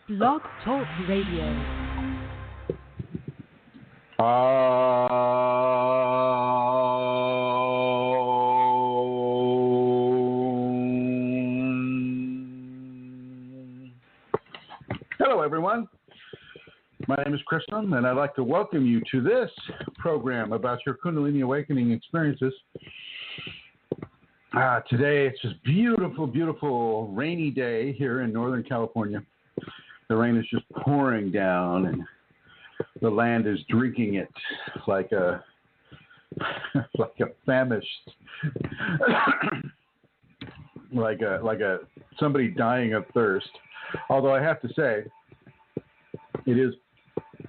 BlogTalk Radio. Hello, everyone. My name is Chrism, and I'd like to welcome you to this program about your Kundalini awakening experiences. Today, it's just beautiful, beautiful rainy day here in Northern California. The rain is just pouring down, and the land is drinking it like a famished, like a somebody dying of thirst. Although I have to say, it is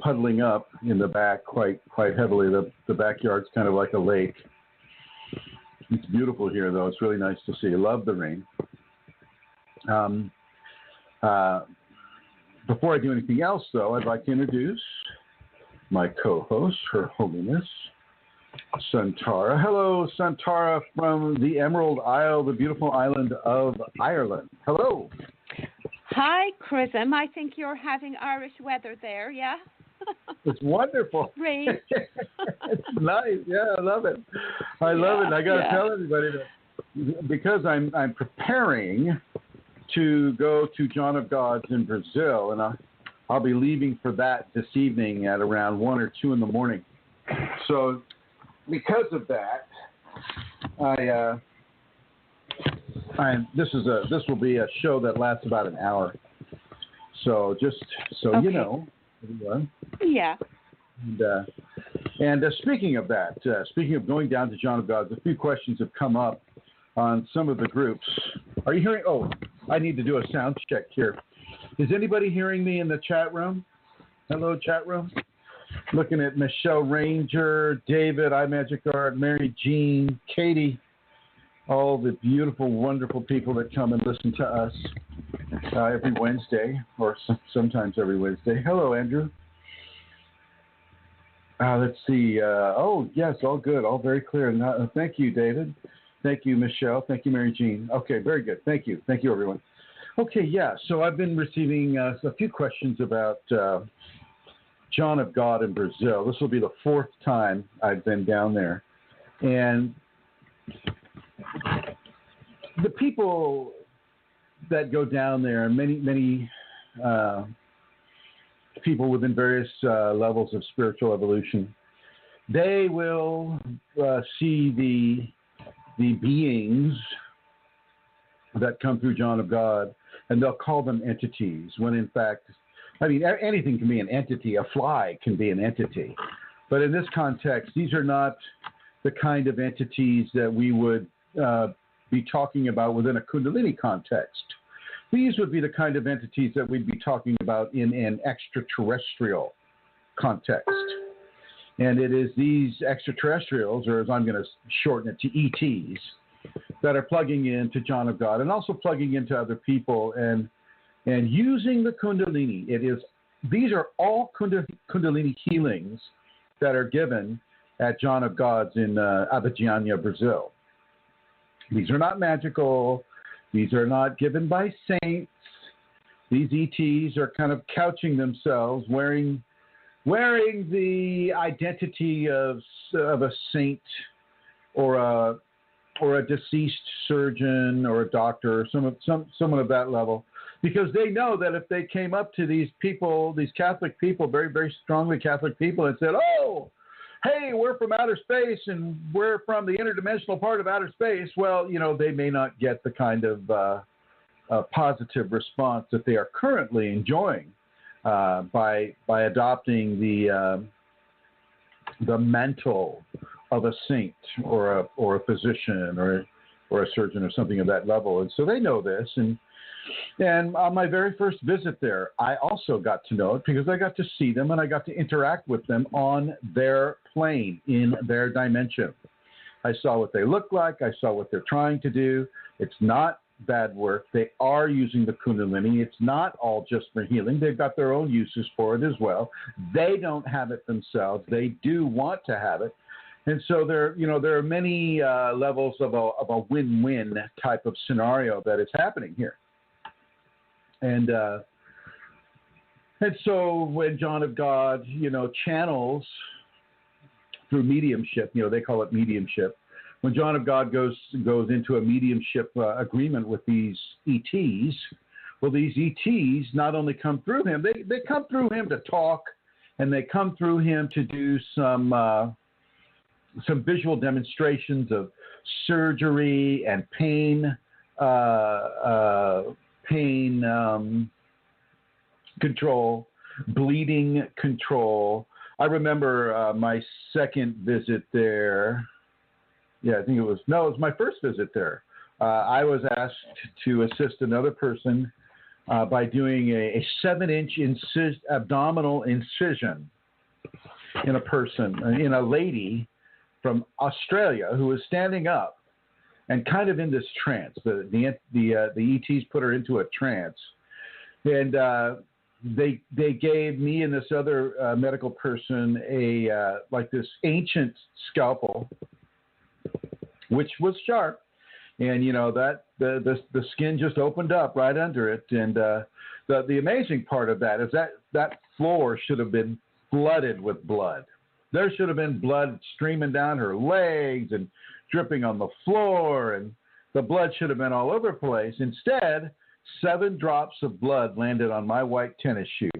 puddling up in the back quite heavily. The backyard's kind of like a lake. It's beautiful here, though. It's really nice to see. I love the rain. Before I do anything else, though, I'd like to introduce my co-host, Her Holiness, Santara. Hello, Santara from the Emerald Isle, the beautiful island of Ireland. Hello. Hi, Chrism. I think you're having Irish weather there, yeah? It's wonderful. Rain. It's nice. Yeah, I love it. I love it. I got to tell everybody that because I'm preparing to go to John of God's in Brazil, and I'll be leaving for that this evening at around 1 or 2 in the morning. So because of that, this will be a show that lasts about an hour. So just so okay. you know, everyone. Yeah. And speaking of that, speaking of going down to John of God's, a few questions have come up on some of the groups. Are you hearing? Oh, I need to do a sound check here. Is anybody hearing me in the chat room? Hello, chat room. Looking at Michelle Ranger, David, iMagicArt, Mary Jean, Katie, all the beautiful, wonderful people that come and listen to us every Wednesday, or sometimes every Wednesday. Hello, Andrew. Let's see. Oh, yes, all good, all very clear. Thank you, David. Thank you, Michelle. Thank you, Mary Jean. Okay, very good. Thank you. Thank you, everyone. Okay, yeah, so I've been receiving a few questions about John of God in Brazil. This will be the 4th time I've been down there. And the people that go down there, many people within various levels of spiritual evolution, they will see the beings that come through John of God, and they'll call them entities, when in fact, I mean, anything can be an entity. A fly can be an entity. But in this context, these are not the kind of entities that we would be talking about within a Kundalini context. These would be the kind of entities that we'd be talking about in an extraterrestrial context. And it is these extraterrestrials, or as I'm going to shorten it to ETs, that are plugging into John of God and also plugging into other people and using the Kundalini. These are all Kundalini healings that are given at John of God's in Abadiânia, Brazil. These are not magical. These are not given by saints. These ETs are kind of couching themselves, wearing the identity of a saint or a deceased surgeon or a doctor or someone of that level, because they know that if they came up to these people, these Catholic people, very, very strongly Catholic people, and said, "Oh, hey, we're from outer space and we're from the interdimensional part of outer space," well, they may not get the kind of positive response that they are currently enjoying by adopting the mantle of a saint or a physician or a surgeon or something of that level. And so they know this. And on my very first visit there, I also got to know it because I got to see them and I got to interact with them on their plane, in their dimension. I saw what they look like. I saw what they're trying to do. It's not bad work. They are using the Kundalini. It's not all just for healing. They've got their own uses for it as well. They don't have it themselves. They do want to have it. And so there are many levels of a win-win type of scenario that is happening here. And And so when John of God, channels through mediumship, they call it mediumship. When John of God goes into a mediumship agreement with these ETs, well, these ETs not only come through him, they come through him to talk, and they come through him to do some visual demonstrations of surgery and pain control, bleeding control. I remember my second visit there. Yeah, I think it was my first visit there. I was asked to assist another person by doing a 7-inch abdominal incision in a lady from Australia who was standing up and kind of in this trance. The ETs put her into a trance, and they gave me and this other medical person this ancient scalpel, which was sharp, and that the skin just opened up right under it, and the amazing part of that is that floor should have been flooded with blood. There should have been blood streaming down her legs and dripping on the floor, and the blood should have been all over the place. Instead, 7 drops of blood landed on my white tennis shoe.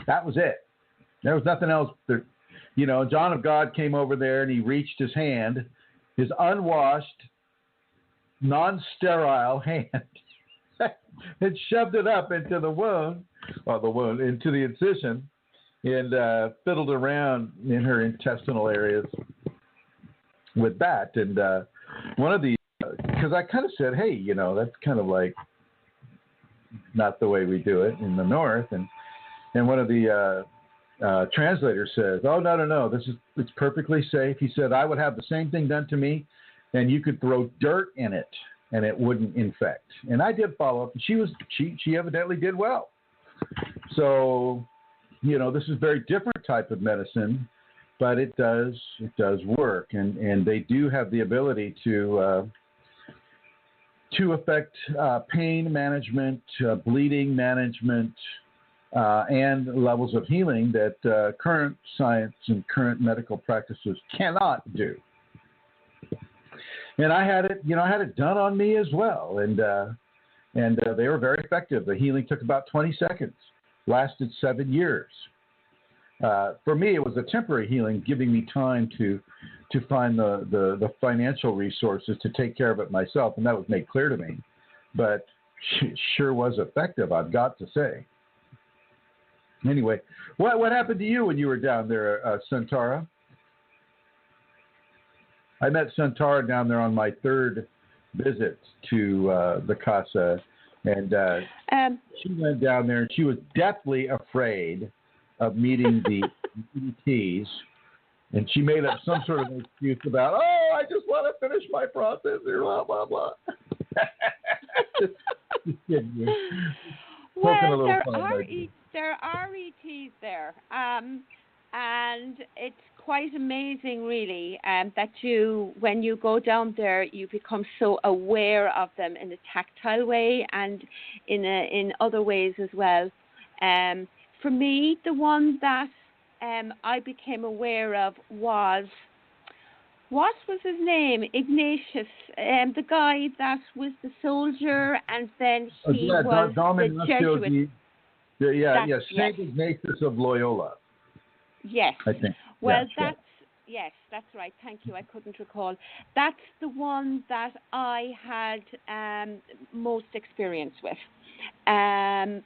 That was it. There was nothing else. John of God came over there and he reached his hand, his unwashed, non-sterile hand, and shoved it up into the wound, into the incision, and fiddled around in her intestinal areas with that. And one of the, because I kind of said, hey, that's kind of like not the way we do it in the North. And one of the translators says, oh, no, it's perfectly safe. He said, I would have the same thing done to me, and you could throw dirt in it, and it wouldn't infect. And I did follow up, and she evidently did well. So, this is a very different type of medicine, but it does work, and they do have the ability to affect pain management, bleeding management, and levels of healing that current science and current medical practices cannot do. And I had it done on me as well, and they were very effective. The healing took about 20 seconds, lasted 7 years. For me, it was a temporary healing, giving me time to find the financial resources to take care of it myself, and that was made clear to me. But it sure was effective, I've got to say. Anyway, what happened to you when you were down there, Santara? I met Santara down there on my 3rd visit to the Casa, and she went down there, and she was deathly afraid of meeting the ETs, and she made up some sort of excuse about, I just want to finish my process, blah, blah, blah. just kidding. Well, there are ETs there, and it's quite amazing, really, that when you go down there, you become so aware of them in a tactile way and in other ways as well. For me, the one that I became aware of was, what was his name? Ignatius, the guy that was the soldier, and then he was the Jesuit. Saint Ignatius of Loyola. Yes. I think. Well, that's right. Thank you. I couldn't recall. That's the one that I had most experience with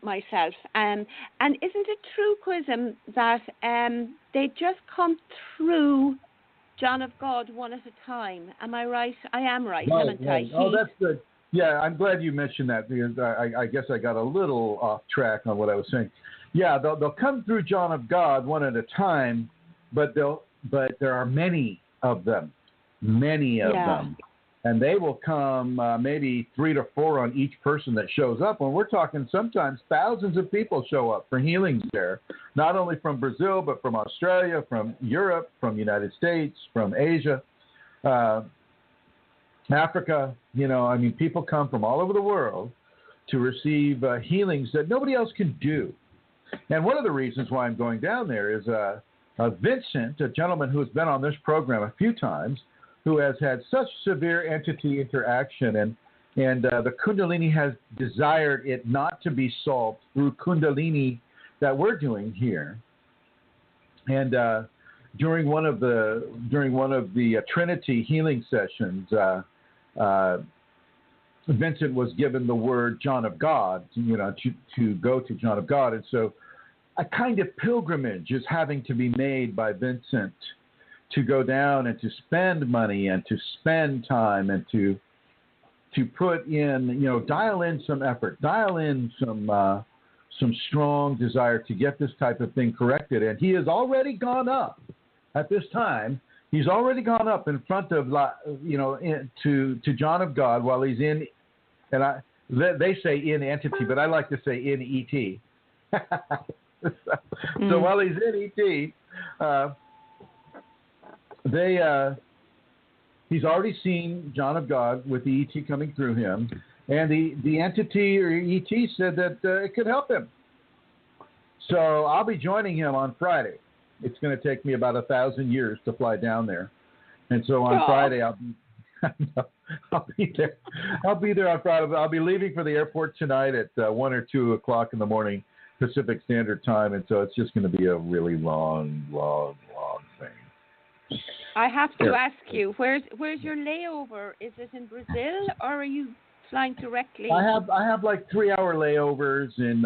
myself. And isn't it true, Chrism, that they just come through John of God one at a time? Am I right? I am right, haven't I? Oh, that's good. Yeah, I'm glad you mentioned that, because I guess I got a little off track on what I was saying. Yeah, they'll come through John of God one at a time, but there are many of them, and they will come maybe 3 to 4 on each person that shows up. And we're talking sometimes thousands of people show up for healings there, not only from Brazil, but from Australia, from Europe, from the United States, from Asia, Africa. People come from all over the world to receive healings that nobody else can do. And one of the reasons why I'm going down there is Vincent, a gentleman who has been on this program a few times, who has had such severe entity interaction, and the Kundalini has desired it not to be solved through Kundalini that we're doing here. And during one of the Trinity healing sessions, Vincent was given the word John of God, to go to John of God, and so a kind of pilgrimage is having to be made by Vincent to go down and to spend money and to spend time and to put in, dial in some effort, dial in some strong desire to get this type of thing corrected. And he has already gone up at this time. He's already gone up in front of, to John of God while he's in, and they say in entity, but I like to say in ET. So while he's in ET, he's already seen John of God with the ET coming through him, and the entity or ET said that it could help him. So I'll be joining him on Friday. It's going to take me about 1,000 years to fly down there, and so on Friday I'll be there. I'll be there on Friday. I'll be leaving for the airport tonight at 1 or 2 o'clock in the morning Pacific Standard Time, and so it's just going to be a really long thing. I have to ask you, where's your layover? Is it in Brazil, or are you flying directly? I have like 3-hour layovers in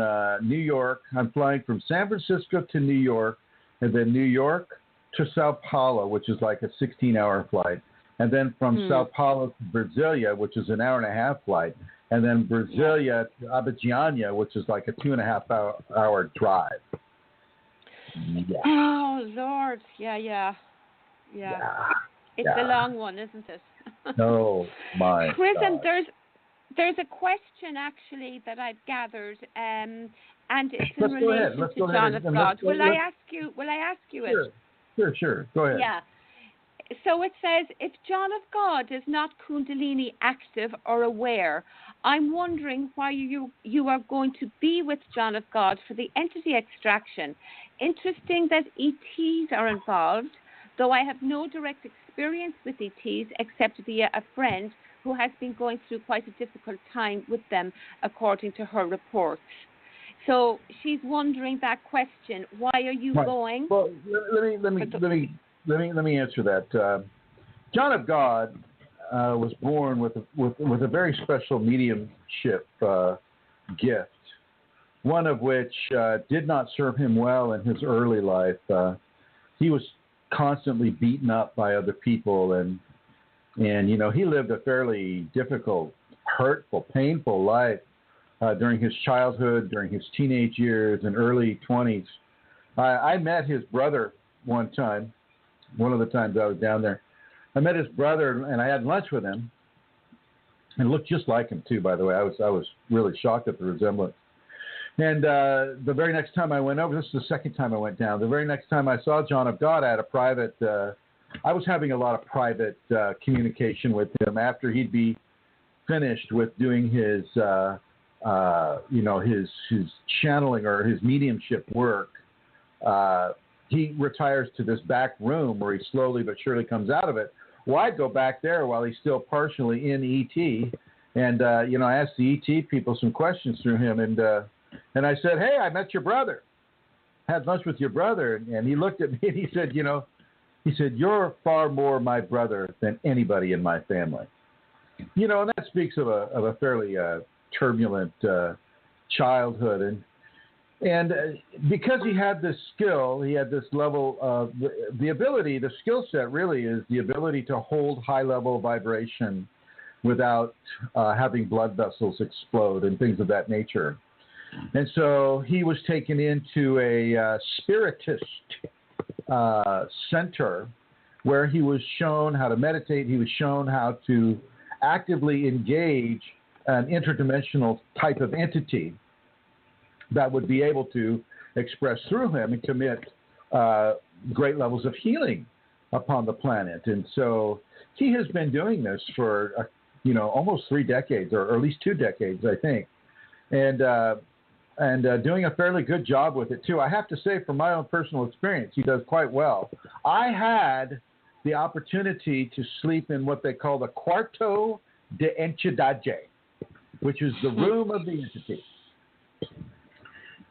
New York. I'm flying from San Francisco to New York, and then New York to Sao Paulo, which is like a 16-hour flight, and then from Sao Paulo to Brasilia, which is an 1.5-hour flight, and then Brasilia to Abidjan, which is like a 2.5-hour drive. Yeah. Oh Lord, yeah. It's a long one, isn't it? Oh my Chrism, God. there's a question actually that I've gathered, and it's in Let's relation to John of God. Will I ask you it? Sure. Go ahead. Yeah. So it says, if John of God is not Kundalini active or aware, I'm wondering why you are going to be with John of God for the entity extraction. Interesting that ETs are involved, though I have no direct experience with ETs except via a friend who has been going through quite a difficult time with them, according to her report. So she's wondering that question. Why are you going? Well, let me answer that. John of God was born with a very special mediumship gift, one of which did not serve him well in his early life. He was constantly beaten up by other people, and he lived a fairly difficult, hurtful, painful life during his childhood, during his teenage years and early 20s. I met his brother one time. One of the times I was down there, I met his brother and I had lunch with him, and looked just like him too. By the way, I was really shocked at the resemblance. And the very next time I went over, this is the second time I went down. The very next time I saw John of God, I had a private. I was having a lot of private communication with him after he'd be finished with doing his his channeling or his mediumship work. He retires to this back room where he slowly but surely comes out of it. Well, I'd go back there while he's still partially in ET, and I asked the ET people some questions through him, and I said, "Hey, I met your brother. Had lunch with your brother," and he looked at me and he said, "You're far more my brother than anybody in my family." And that speaks of a fairly turbulent childhood, and because he had this skill, he had this level of the ability, the skill set really is the ability to hold high level vibration without having blood vessels explode and things of that nature. And so he was taken into a spiritist center where he was shown how to meditate. He was shown how to actively engage an interdimensional type of entity that would be able to express through him and commit great levels of healing upon the planet. And so he has been doing this for, almost 3 decades, or at least 2 decades, I think. And and doing a fairly good job with it, too. I have to say, from my own personal experience, he does quite well. I had the opportunity to sleep in what they call the Cuarto de Entidade, which is the room of the entity.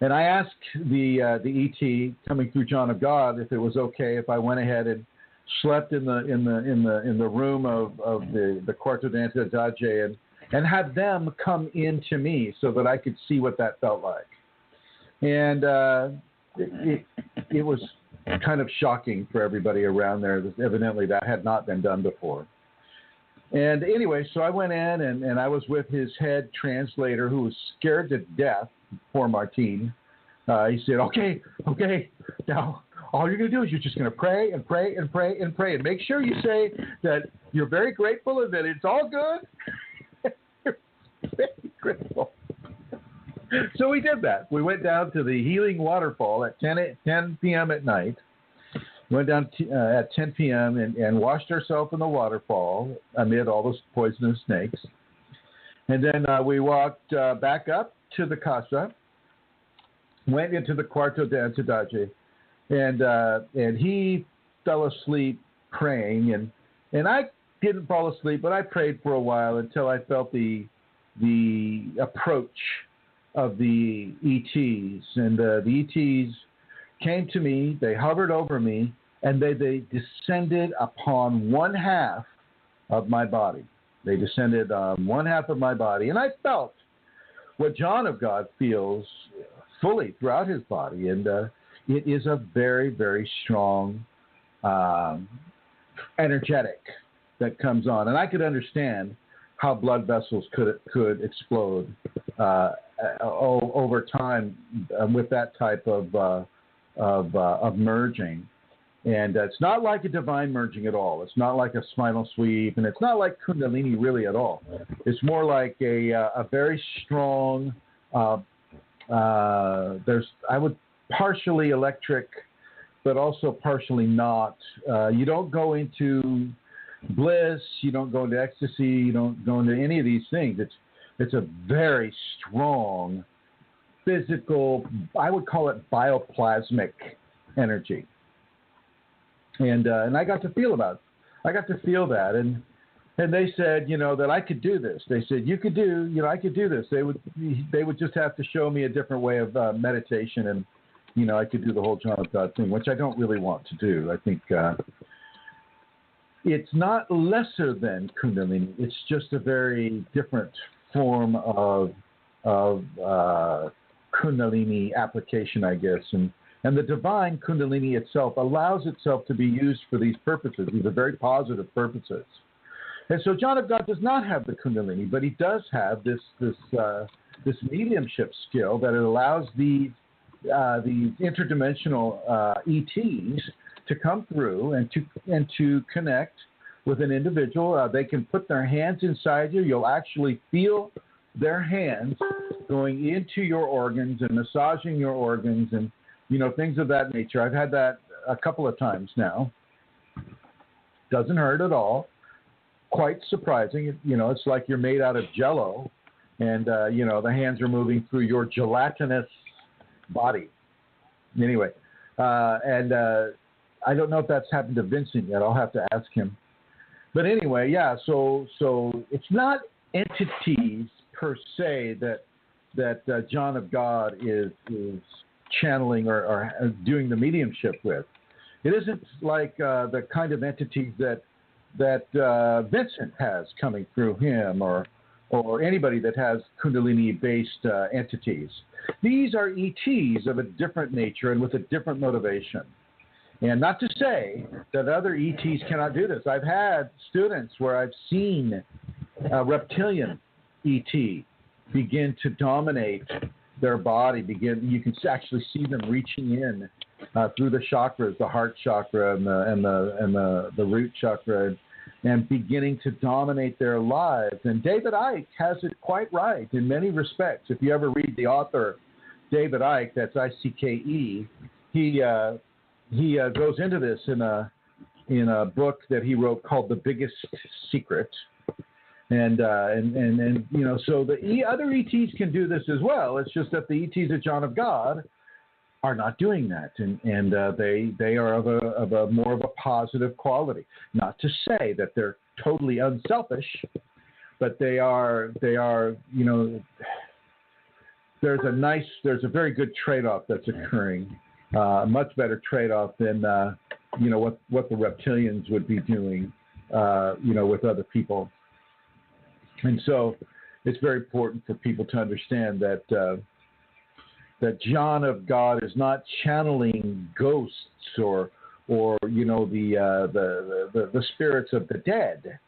And I asked the ET coming through John of God if it was okay if I went ahead and slept in the room of the Cuarto de Entidade and had them come into me so that I could see what that felt like. And it was kind of shocking for everybody around there. Evidently, that had not been done before. And anyway, so I went in and I was with his head translator who was scared to death, poor Martine. He said, okay, now all you're going to do is you're just going to pray and pray and pray and pray. And make sure you say that you're very grateful and that it's all good. Very grateful. So we did that. We went down to the healing waterfall at 10 p.m. at night. Went down at 10 p.m. and washed ourselves in the waterfall amid all those poisonous snakes. And then we walked back up to the casa, went into the Cuarto de Entidade, and he fell asleep praying. And I didn't fall asleep, but I prayed for a while until I felt the approach of the ETs. And the ETs came to me, they hovered over me, and they descended upon one half of my body. They descended on one half of my body. And I felt what John of God feels fully throughout his body. And it is a very, very strong energetic that comes on. And I could understand how blood vessels could explode over time with that type of merging. And it's not like a divine merging at all. It's not like a spinal sweep, and it's not like Kundalini really at all. It's more like a very strong, I would partially electric, but also partially not. You don't go into bliss, you don't go into ecstasy, you don't go into any of these things. It's a very strong physical, I would call it bioplasmic energy. And I got to feel that. And they said, that I could do this. They said, I could do this. They would just have to show me a different way of meditation, and, I could do the whole John of God thing, which I don't really want to do. I think it's not lesser than Kundalini. It's just a very different form of Kundalini application, I guess. And the divine Kundalini itself allows itself to be used for these purposes. These are very positive purposes. And so John of God does not have the Kundalini, but he does have this mediumship skill that it allows these interdimensional ETs to come through and to connect with an individual. They can put their hands inside you. You'll actually feel their hands going into your organs and massaging your organs and things of that nature. I've had that a couple of times now. Doesn't hurt at all. Quite surprising. It's like you're made out of Jell-O, and the hands are moving through your gelatinous body. Anyway, and I don't know if that's happened to Vincent yet. I'll have to ask him. But anyway, yeah. So it's not entities per se that John of God is channeling or doing the mediumship with. It isn't like the kind of entities that Vincent has coming through him or anybody that has Kundalini-based entities. These are ETs of a different nature and with a different motivation. And not to say that other ETs cannot do this. I've had students where I've seen a reptilian ET begin to dominate their body. You can actually see them reaching in through the chakras, the heart chakra and the root chakra, and beginning to dominate their lives. And David Icke has it quite right in many respects. If you ever read the author David Icke, that's Icke, he goes into this in a book that he wrote called The Biggest Secret. And you know, so the other ETs can do this as well. It's just that the ETs at John of God are not doing that, and they are of a more of a positive quality. Not to say that they're totally unselfish, but they are you know, there's a very good trade-off that's occurring, much better trade-off than you know what the reptilians would be doing, you know, with other people. And so it's very important for people to understand that that John of God is not channeling ghosts or you know the spirits of the dead.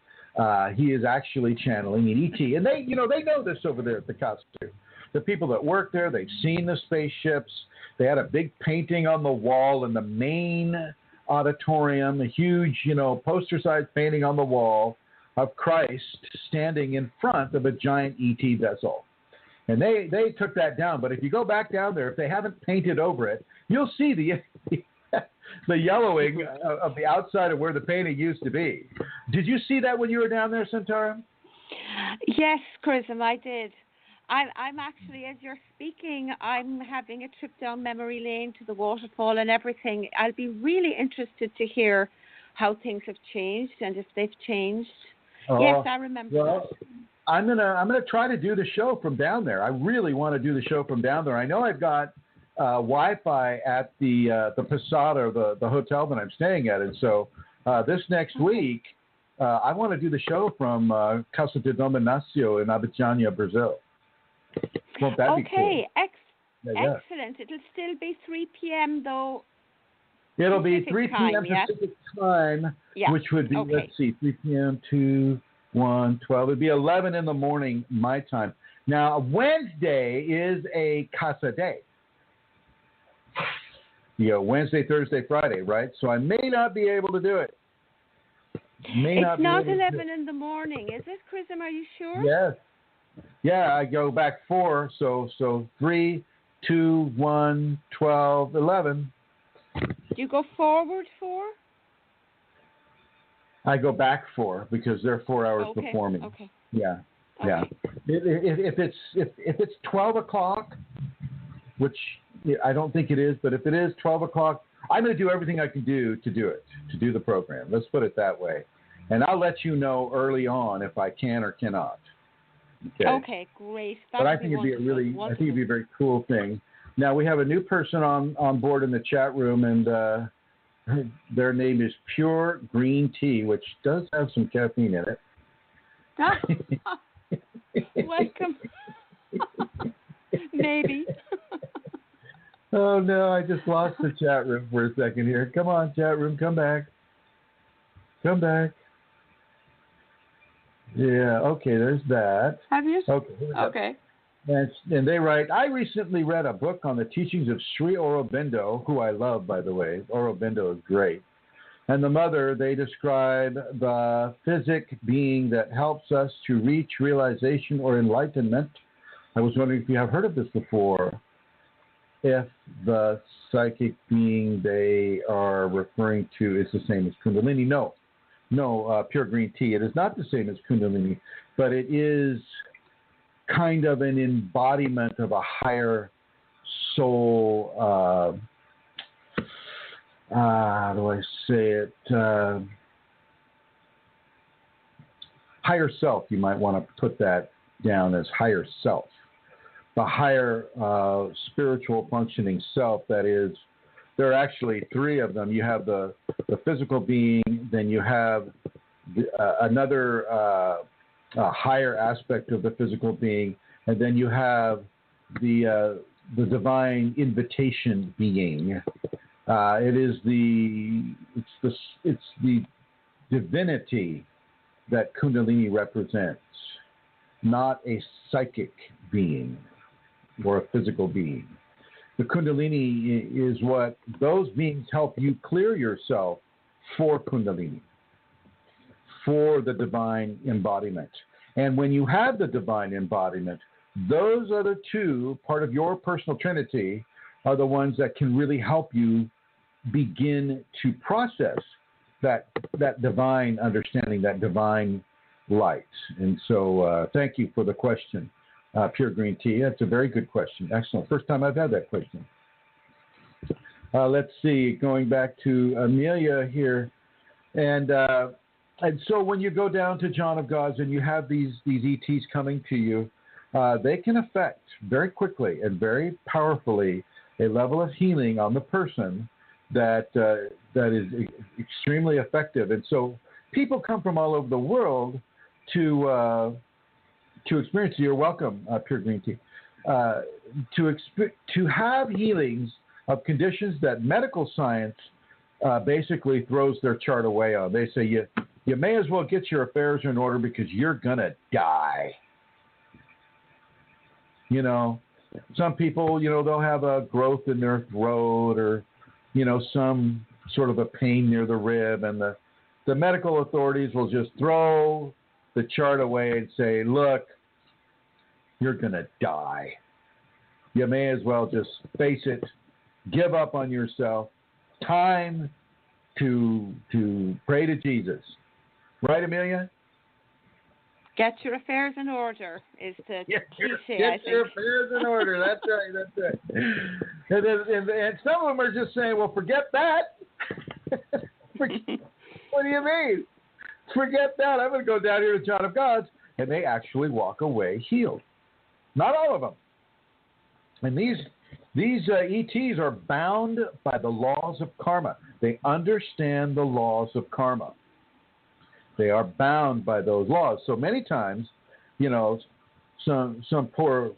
He is actually channeling an ET, and they know this over there at the Casa. The people that work there, they've seen the spaceships. They had a big painting on the wall in the main auditorium, a huge, you know, poster-sized painting on the wall of Christ standing in front of a giant ET vessel. And they took that down. But if you go back down there, if they haven't painted over it, you'll see the yellowing of the outside of where the painting used to be. Did you see that when you were down there, Centaura? Yes, Chrism, I did. I'm actually, as you're speaking, I'm having a trip down memory lane to the waterfall and everything. I'll be really interested to hear how things have changed and if they've changed. Yes, I remember that. I'm gonna try to do the show from down there. I really want to do the show from down there. I know I've got Wi-Fi at the Posada, the hotel that I'm staying at, and so this next week I want to do the show from Casa de Dominacio in Abidjan, Brazil. Won't that be cool? Excellent. It'll still be 3 p.m. though. It'll be 3 p.m. Pacific time, which would be, let's see, 3 p.m. to 1, 12. It'd be 11 in the morning, my time. Now, Wednesday is a Casa Day. You know, Wednesday, Thursday, Friday, right? So I may not be able to do it. It's not 11 in the morning, is it, Chrism? Are you sure? Yes. Yeah, I go back 4, so 3, 2, 1, 12, 11. Do you go forward 4? I go back 4 because they're 4 hours before me. Okay. Yeah. If it's 12 o'clock, which I don't think it is, but if it is 12 o'clock, I'm going to do everything I can do to do the program. Let's put it that way. And I'll let you know early on if I can or cannot. Okay, great. But I think it'd be a very cool thing. Now we have a new person on board in the chat room, and their name is Pure Green Tea, which does have some caffeine in it. Welcome. Maybe. Oh no, I just lost the chat room for a second here. Come on, chat room, come back. Come back. Yeah, okay, there's that. Have you? Okay. And they write, I recently read a book on the teachings of Sri Aurobindo, who I love, by the way. Aurobindo is great. And the mother, they describe the physic being that helps us to reach realization or enlightenment. I was wondering if you have heard of this before. If the psychic being they are referring to is the same as Kundalini. No, Pure Green Tea. It is not the same as Kundalini, but it is kind of an embodiment of a higher soul, how do I say it? Higher self, you might want to put that down as higher self. The higher spiritual functioning self, that is, there are actually 3 of them. You have the physical being, then you have another higher aspect of the physical being, and then you have the divine invitation being. It's the divinity that Kundalini represents, not a psychic being or a physical being. The Kundalini is what those beings help you clear yourself for Kundalini, for the divine embodiment. And when you have the divine embodiment, those other 2, part of your personal trinity, are the ones that can really help you begin to process that divine understanding, that divine light. And so thank you for the question, Pure Green Tea. That's a very good question. Excellent. First time I've had that question. Let's see, going back to Amelia here. And so when you go down to John of Gods and you have these ETs coming to you, they can affect very quickly and very powerfully a level of healing on the person that is extremely effective. And so people come from all over the world to experience. You're welcome, Pure Green Tea. To have healings of conditions that medical science basically throws their chart away on. They say you may as well get your affairs in order because you're gonna die. You know, some people, they'll have a growth in their throat or, some sort of a pain near the rib, and the medical authorities will just throw the chart away and say, look, you're going to die. You may as well just face it, give up on yourself. Time to pray to Jesus. Right, Amelia? Get your affairs in order is the cliche, Get your affairs in order. That's right. And some of them are just saying, well, forget that. What do you mean? Forget that. I'm going to go down here to John of Gods. And they actually walk away healed. Not all of them. And these ETs are bound by the laws of karma. They understand the laws of karma. They are bound by those laws. So many times, some poor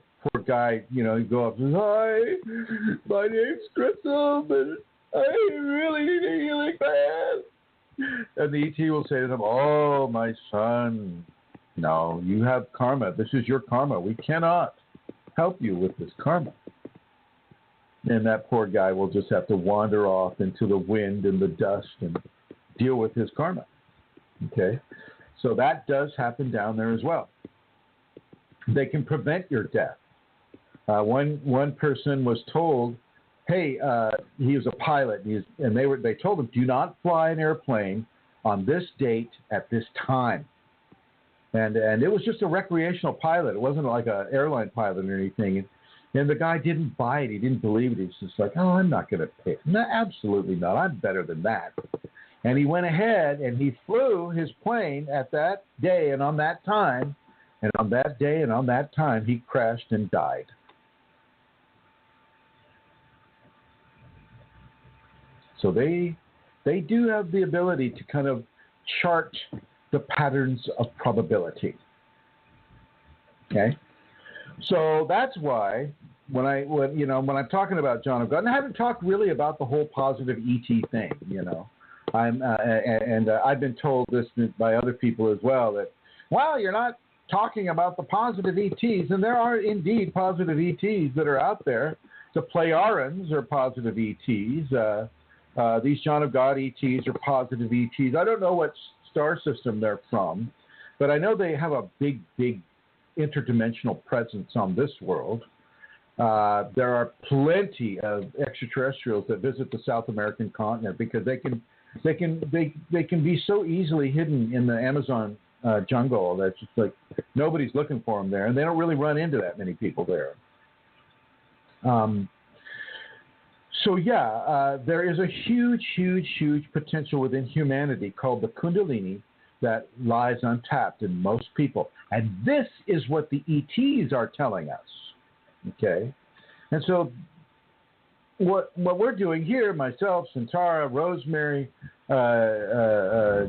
guy, you go up and say, hi, my name's Chrism, and I really need a healing man. And the ET will say to them, oh, my son, no, you have karma. This is your karma. We cannot help you with this karma. And that poor guy will just have to wander off into the wind and the dust and deal with his karma. Okay, so that does happen down there as well. They can prevent your death. One person was told, hey, he was a pilot, and they told him, do not fly an airplane on this date at this time. And it was just a recreational pilot. It wasn't like an airline pilot or anything. And the guy didn't buy it. He didn't believe it. He was just like, oh, I'm not going to pay. No, absolutely not. I'm better than that. And he went ahead and he flew his plane at that day and on that time. And on that day and on that time, he crashed and died. So they do have the ability to kind of chart the patterns of probability. Okay? So that's why when I'm talking about John of God, and I haven't talked really about the whole positive ET thing, I've been told this by other people as well that, well, you're not talking about the positive ETs, and there are indeed positive ETs that are out there. The Pleiarans are positive ETs. These John of God ETs are positive ETs. I don't know what star system they're from, but I know they have a big interdimensional presence on this world. There are plenty of extraterrestrials that visit the South American continent because they can be so easily hidden in the Amazon jungle that's just like nobody's looking for them there, and they don't really run into that many people there. There is a huge potential within humanity called the Kundalini that lies untapped in most people. And this is what the ETs are telling us. Okay? And so what we're doing here, myself, Santara, Rosemary,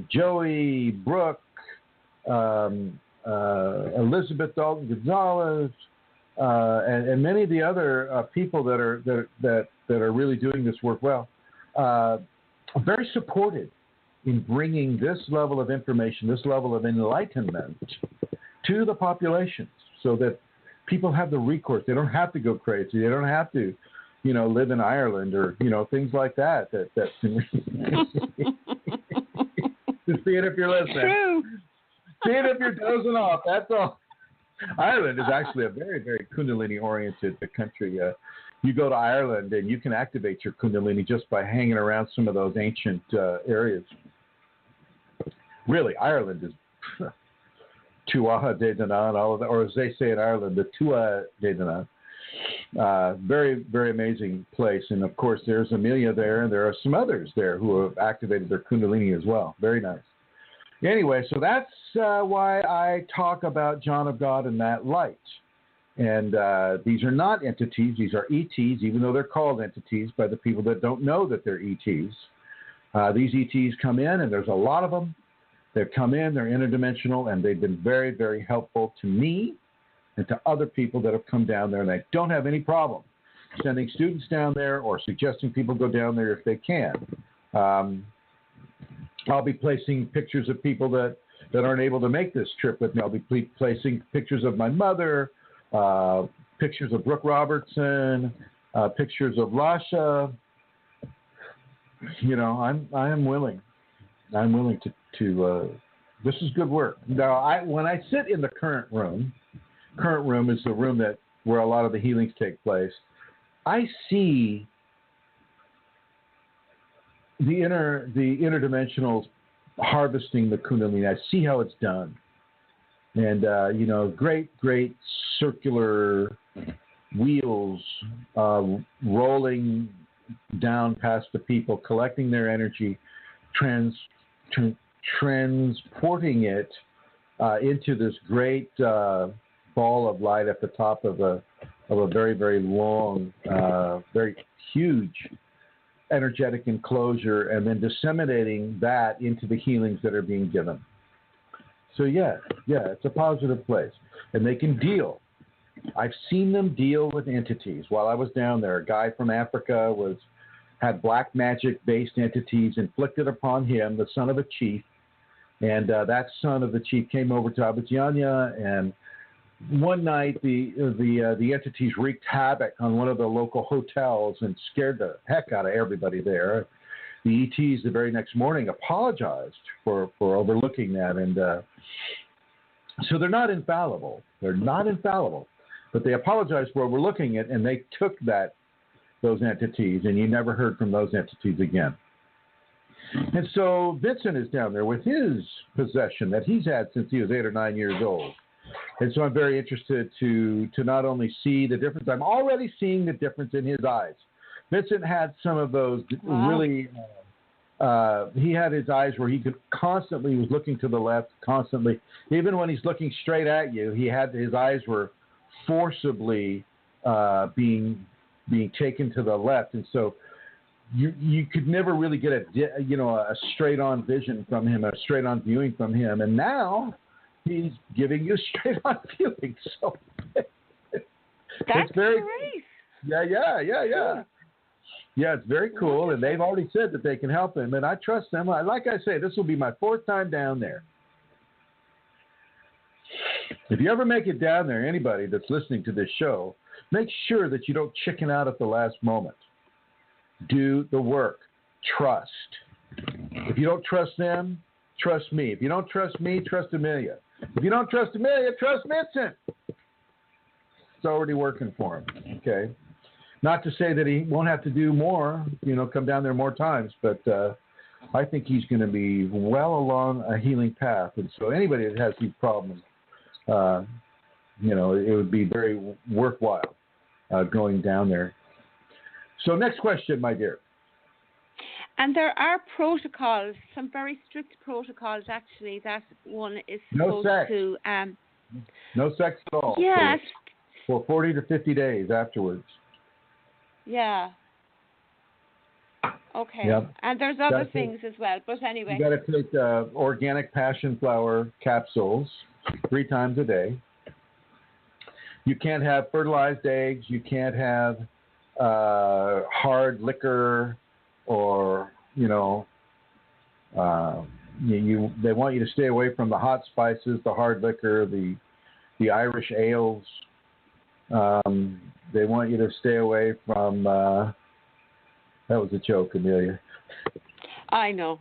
Joey, Brooke, Elizabeth Dalton Gonzalez, and many of the other people that are really doing this work well, are very supported in bringing this level of information, this level of enlightenment to the populations so that people have the recourse. They don't have to go crazy. They don't have to, live in Ireland or, things like that. That's just see it if you're listening. True. See it if you're dozing off. That's all. Ireland is actually a very, very Kundalini-oriented country. You go to Ireland and you can activate your Kundalini just by hanging around some of those ancient areas. Really, Ireland is Tuatha De Danann, all of that, or as they say in Ireland, the Tuatha De Danann. Very, very amazing place. And of course, there's Amelia there, and there are some others there who have activated their Kundalini as well. Very nice. Anyway, so that's why I talk about John of God in that light. And these are not entities. These are ETs, even though they're called entities by the people that don't know that they're ETs. These ETs come in, and there's a lot of them. They've come in, they're interdimensional, and they've been very, very helpful to me and to other people that have come down there, and I don't have any problem sending students down there or suggesting people go down there if they can. I'll be placing pictures of people that aren't able to make this trip with me. I'll be placing pictures of my mother, pictures of Brooke Robertson, pictures of Lasha. You know, I am willing. I'm willing to this is good work. Now, when I sit in the current room is the room where a lot of the healings take place. I see the interdimensionals harvesting the Kundalini. I see how it's done. And, you know, great circular wheels rolling down past the people, collecting their energy, transporting it into this great ball of light at the top of a very, very long, very huge energetic enclosure, and then disseminating that into the healings that are being given. So yeah, it's a positive place, and they can deal. I've seen them deal with entities. While I was down there, a guy from Africa had black magic-based entities inflicted upon him, the son of a chief, and that son of the chief came over to Abidjania, and one night the entities wreaked havoc on one of the local hotels and scared the heck out of everybody there. The ETs the very next morning apologized for overlooking that, and so they're not infallible. They're not infallible, but they apologized for overlooking it, and they took those entities, and you never heard from those entities again. And so Vincent is down there with his possession that he's had since he was 8 or 9 years old. And so I'm very interested to not only see the difference, I'm already seeing the difference in his eyes. Vincent had some of those really, he had his eyes where he he was looking to the left constantly. Even when he's looking straight at you, his eyes were forcibly being taken to the left. And so you could never really get a straight-on vision from him, a straight-on viewing from him. And now he's giving you straight-on viewing. So that's very great. Yeah. Yeah, it's very cool, and they've already said that they can help him, and I trust them. Like I say, this will be my 4th time down there. If you ever make it down there, anybody that's listening to this show, make sure that you don't chicken out at the last moment. Do the work. Trust. If you don't trust them, trust me. If you don't trust me, trust Amelia. If you don't trust Amelia, trust Vincent. It's already working for him. Okay. Not to say that he won't have to do more, come down there more times, but I think he's going to be well along a healing path. And so anybody that has these problems, it would be very worthwhile going down there. So next question, my dear. And there are protocols, some very strict protocols, actually, that one is supposed to... No sex at all. Yes. For 40 to 50 days afterwards. Yeah. Okay. Yep. And there's other things as well, but anyway. You got to take organic passion flower capsules 3 times a day. You can't have fertilized eggs. You can't have hard liquor, or they want you to stay away from the hot spices, the hard liquor, the Irish ales. They want you to stay away from. That was a joke, Amelia. I know.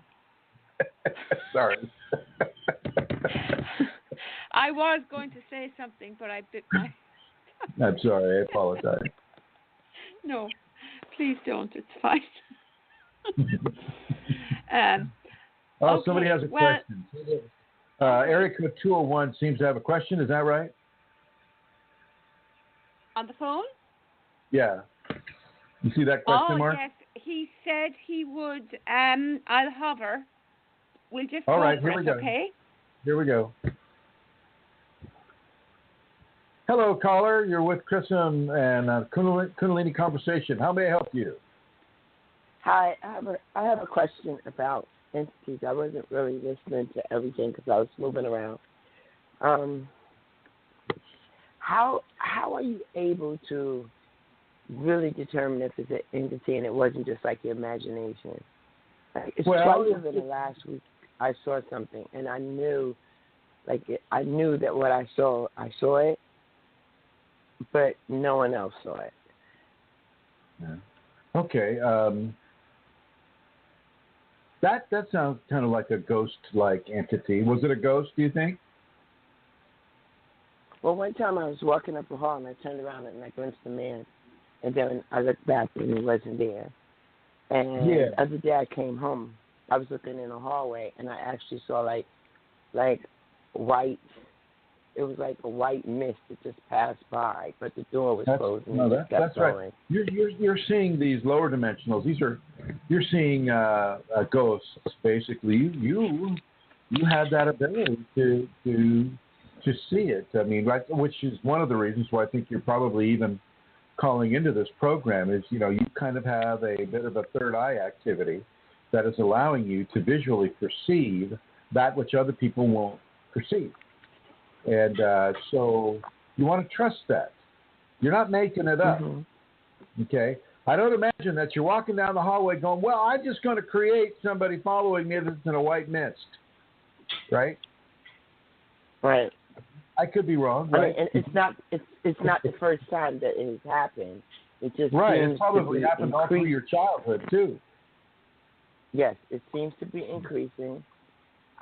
Sorry. I was going to say something, but I bit my. I'm sorry. I apologize. No, please don't. It's fine. Somebody has a question. Area code 201 seems to have a question. Is that right? On the phone? Yeah. You see that question mark? Oh, yes. He said he would. I'll hover. We'll just All go right, for here we it, go. okay? Here we go. Hello, caller. You're with Chrism and Kundalini Conversation. How may I help you? Hi, I have a question about entities. I wasn't really listening to everything because I was moving around. How are you able to really determine if it's an entity and it wasn't just like your imagination? Like, it's twice within the last week I saw something and I knew, I knew that what I saw it, but no one else saw it. Yeah. Okay. That sounds kind of like a ghost-like entity. Was it a ghost, do you think? Well, one time I was walking up the hall and I turned around and I glimpsed a man, and then I looked back and he wasn't there. And the other day I came home, I was looking in the hallway and I actually saw like white. It was like a white mist that just passed by, but the door was closed. And that's right. You're seeing these lower dimensionals. You're seeing ghosts. Basically, you had that ability to see it. I mean, right, which is one of the reasons why I think you're probably even calling into this program. Is you kind of have a bit of a third eye activity that is allowing you to visually perceive that which other people won't perceive. And so you want to trust that. You're not making it up. Mm-hmm. Okay? I don't imagine that you're walking down the hallway going, well, I'm just going to create somebody following me that's in a white mist. Right? Right. I could be wrong, right? And it's not the first time that it has happened. It just right. Seems it probably to happened all through your childhood, too. Yes, it seems to be increasing.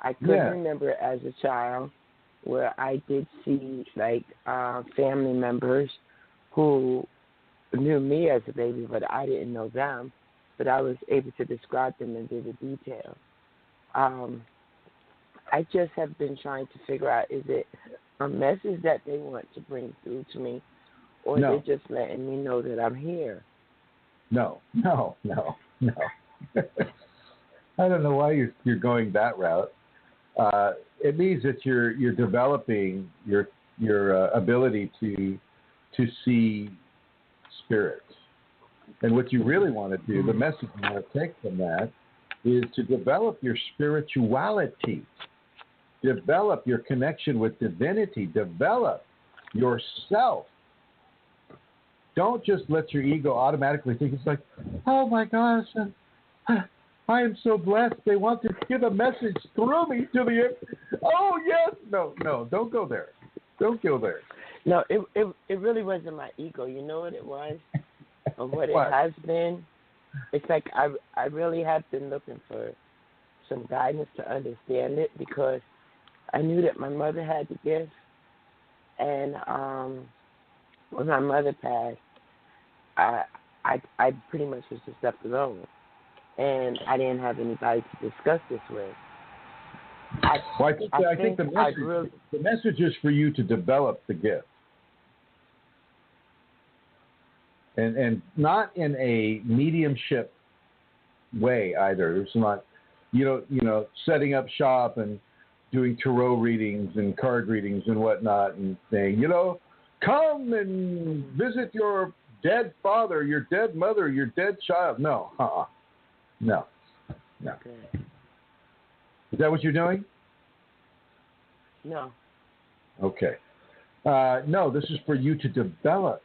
I could remember as a child where I did see family members who knew me as a baby, but I didn't know them. But I was able to describe them in vivid detail. I just have been trying to figure out, is it a message that they want to bring through to me, or they're just letting me know that I'm here? No. I don't know why you're going that route. It means that you're developing your ability to see spirits, and what you really want to do, the message you want to take from that, is to develop your spirituality, develop your connection with divinity, develop yourself. Don't just let your ego automatically think it's like, oh my gosh, I am so blessed. They want to give a message through me to the. Oh yes, no, don't go there. Don't go there. No, it really wasn't my ego. You know what it was, or what it has been. It's like I really have been looking for some guidance to understand it, because I knew that my mother had the gift, and when my mother passed, I pretty much was just left alone. And I didn't have anybody to discuss this with. I think the message is for you to develop the gift, and not in a mediumship way either. It's not, setting up shop and doing tarot readings and card readings and whatnot, and saying, come and visit your dead father, your dead mother, your dead child. No. No. Okay. Is that what you're doing? No. Okay. No, this is for you to develop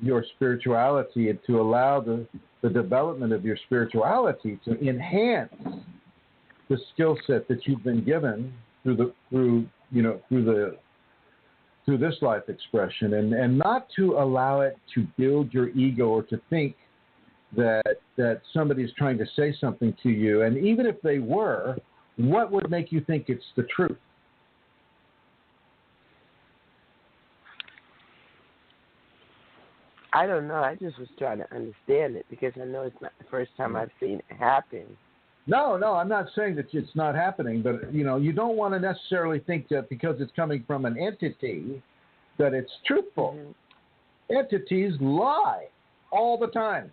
your spirituality and to allow the development of your spirituality to enhance the skill set that you've been given through this life expression, and not to allow it to build your ego or to think that somebody's trying to say something to you. And even if they were, what would make you think it's the truth? I don't know. I just was trying to understand it, because I know it's not the first time I've seen it happen. No, I'm not saying that it's not happening, but you don't want to necessarily think that because it's coming from an entity that it's truthful. Mm-hmm. Entities lie all the time,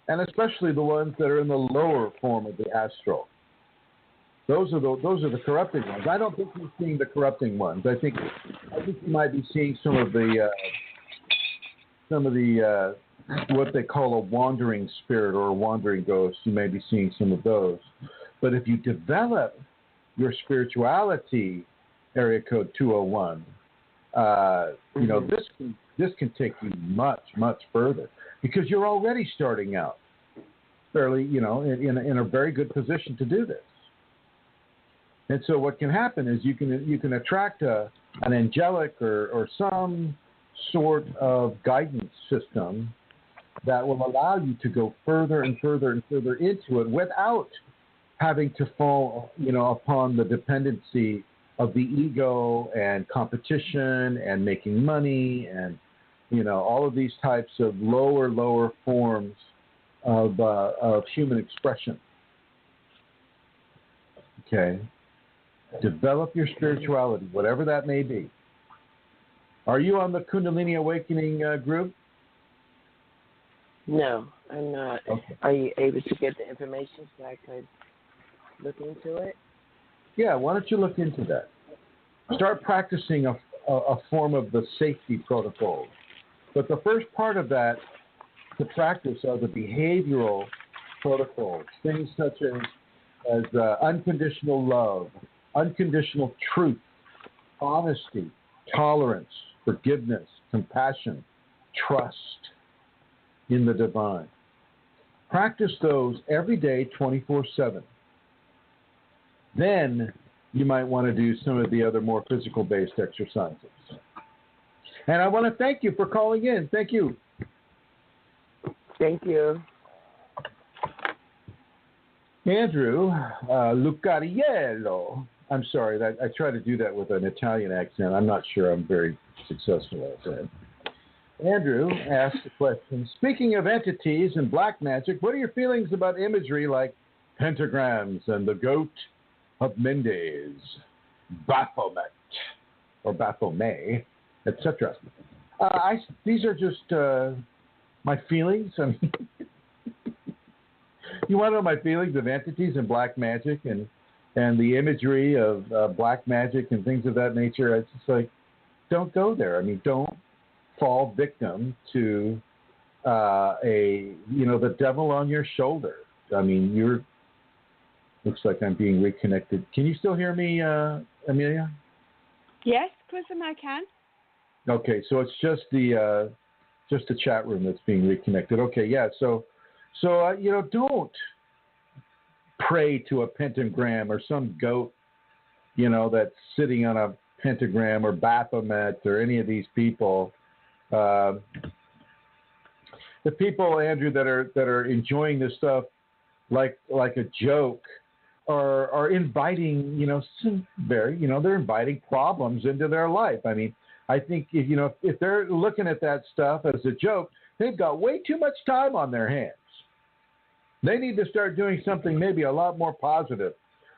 and especially the ones that are in the lower form of the astral. Those are the corrupting ones. I don't think you're seeing the corrupting ones. I think you might be seeing some of the what they call a wandering spirit or a wandering ghost. You may be seeing some of those. But if you develop your spirituality, area code 201, this can take you much, much further because you're already starting out fairly, in a very good position to do this. And so what can happen is you can attract an angelic or some sort of guidance system that will allow you to go further and further and further into it without having to fall, upon the dependency of the ego and competition and making money and, all of these types of lower forms of human expression. Okay. Develop your spirituality, whatever that may be. Are you on the Kundalini Awakening group? No, I'm not. Okay. Are you able to get the information so I could look into it? Yeah, why don't you look into that? Start practicing a form of the safety protocols. But the first part of that to practice are the behavioral protocols, things such as unconditional love, unconditional truth, honesty, tolerance, forgiveness, compassion, trust in the divine. Practice those every day, 24/7. Then you might want to do some of the other more physical-based exercises. And I want to thank you for calling in. Thank you. Thank you. Andrew Lucariello. I'm sorry, I try to do that with an Italian accent. I'm not sure I'm very successful at that. Andrew asked the question, speaking of entities and black magic, what are your feelings about imagery like pentagrams and the goat of Mendes, Baphomet, or Baphomet, etc.? These are just my feelings. I mean, you want to know my feelings of entities and black magic and the imagery of black magic and things of that nature? It's just like, don't go there. I mean, don't fall victim to the devil on your shoulder. I mean, looks like I'm being reconnected. Can you still hear me, Amelia? Yes, Chrism, I can. Okay, so it's just the chat room that's being reconnected. Okay, yeah. So don't pray to a pentagram or some goat, that's sitting on a pentagram or Baphomet or any of these people. The people, Andrew, that are enjoying this stuff like a joke are inviting, they're inviting problems into their life. I mean, I think if they're looking at that stuff as a joke, they've got way too much time on their hands. They need to start doing something maybe a lot more positive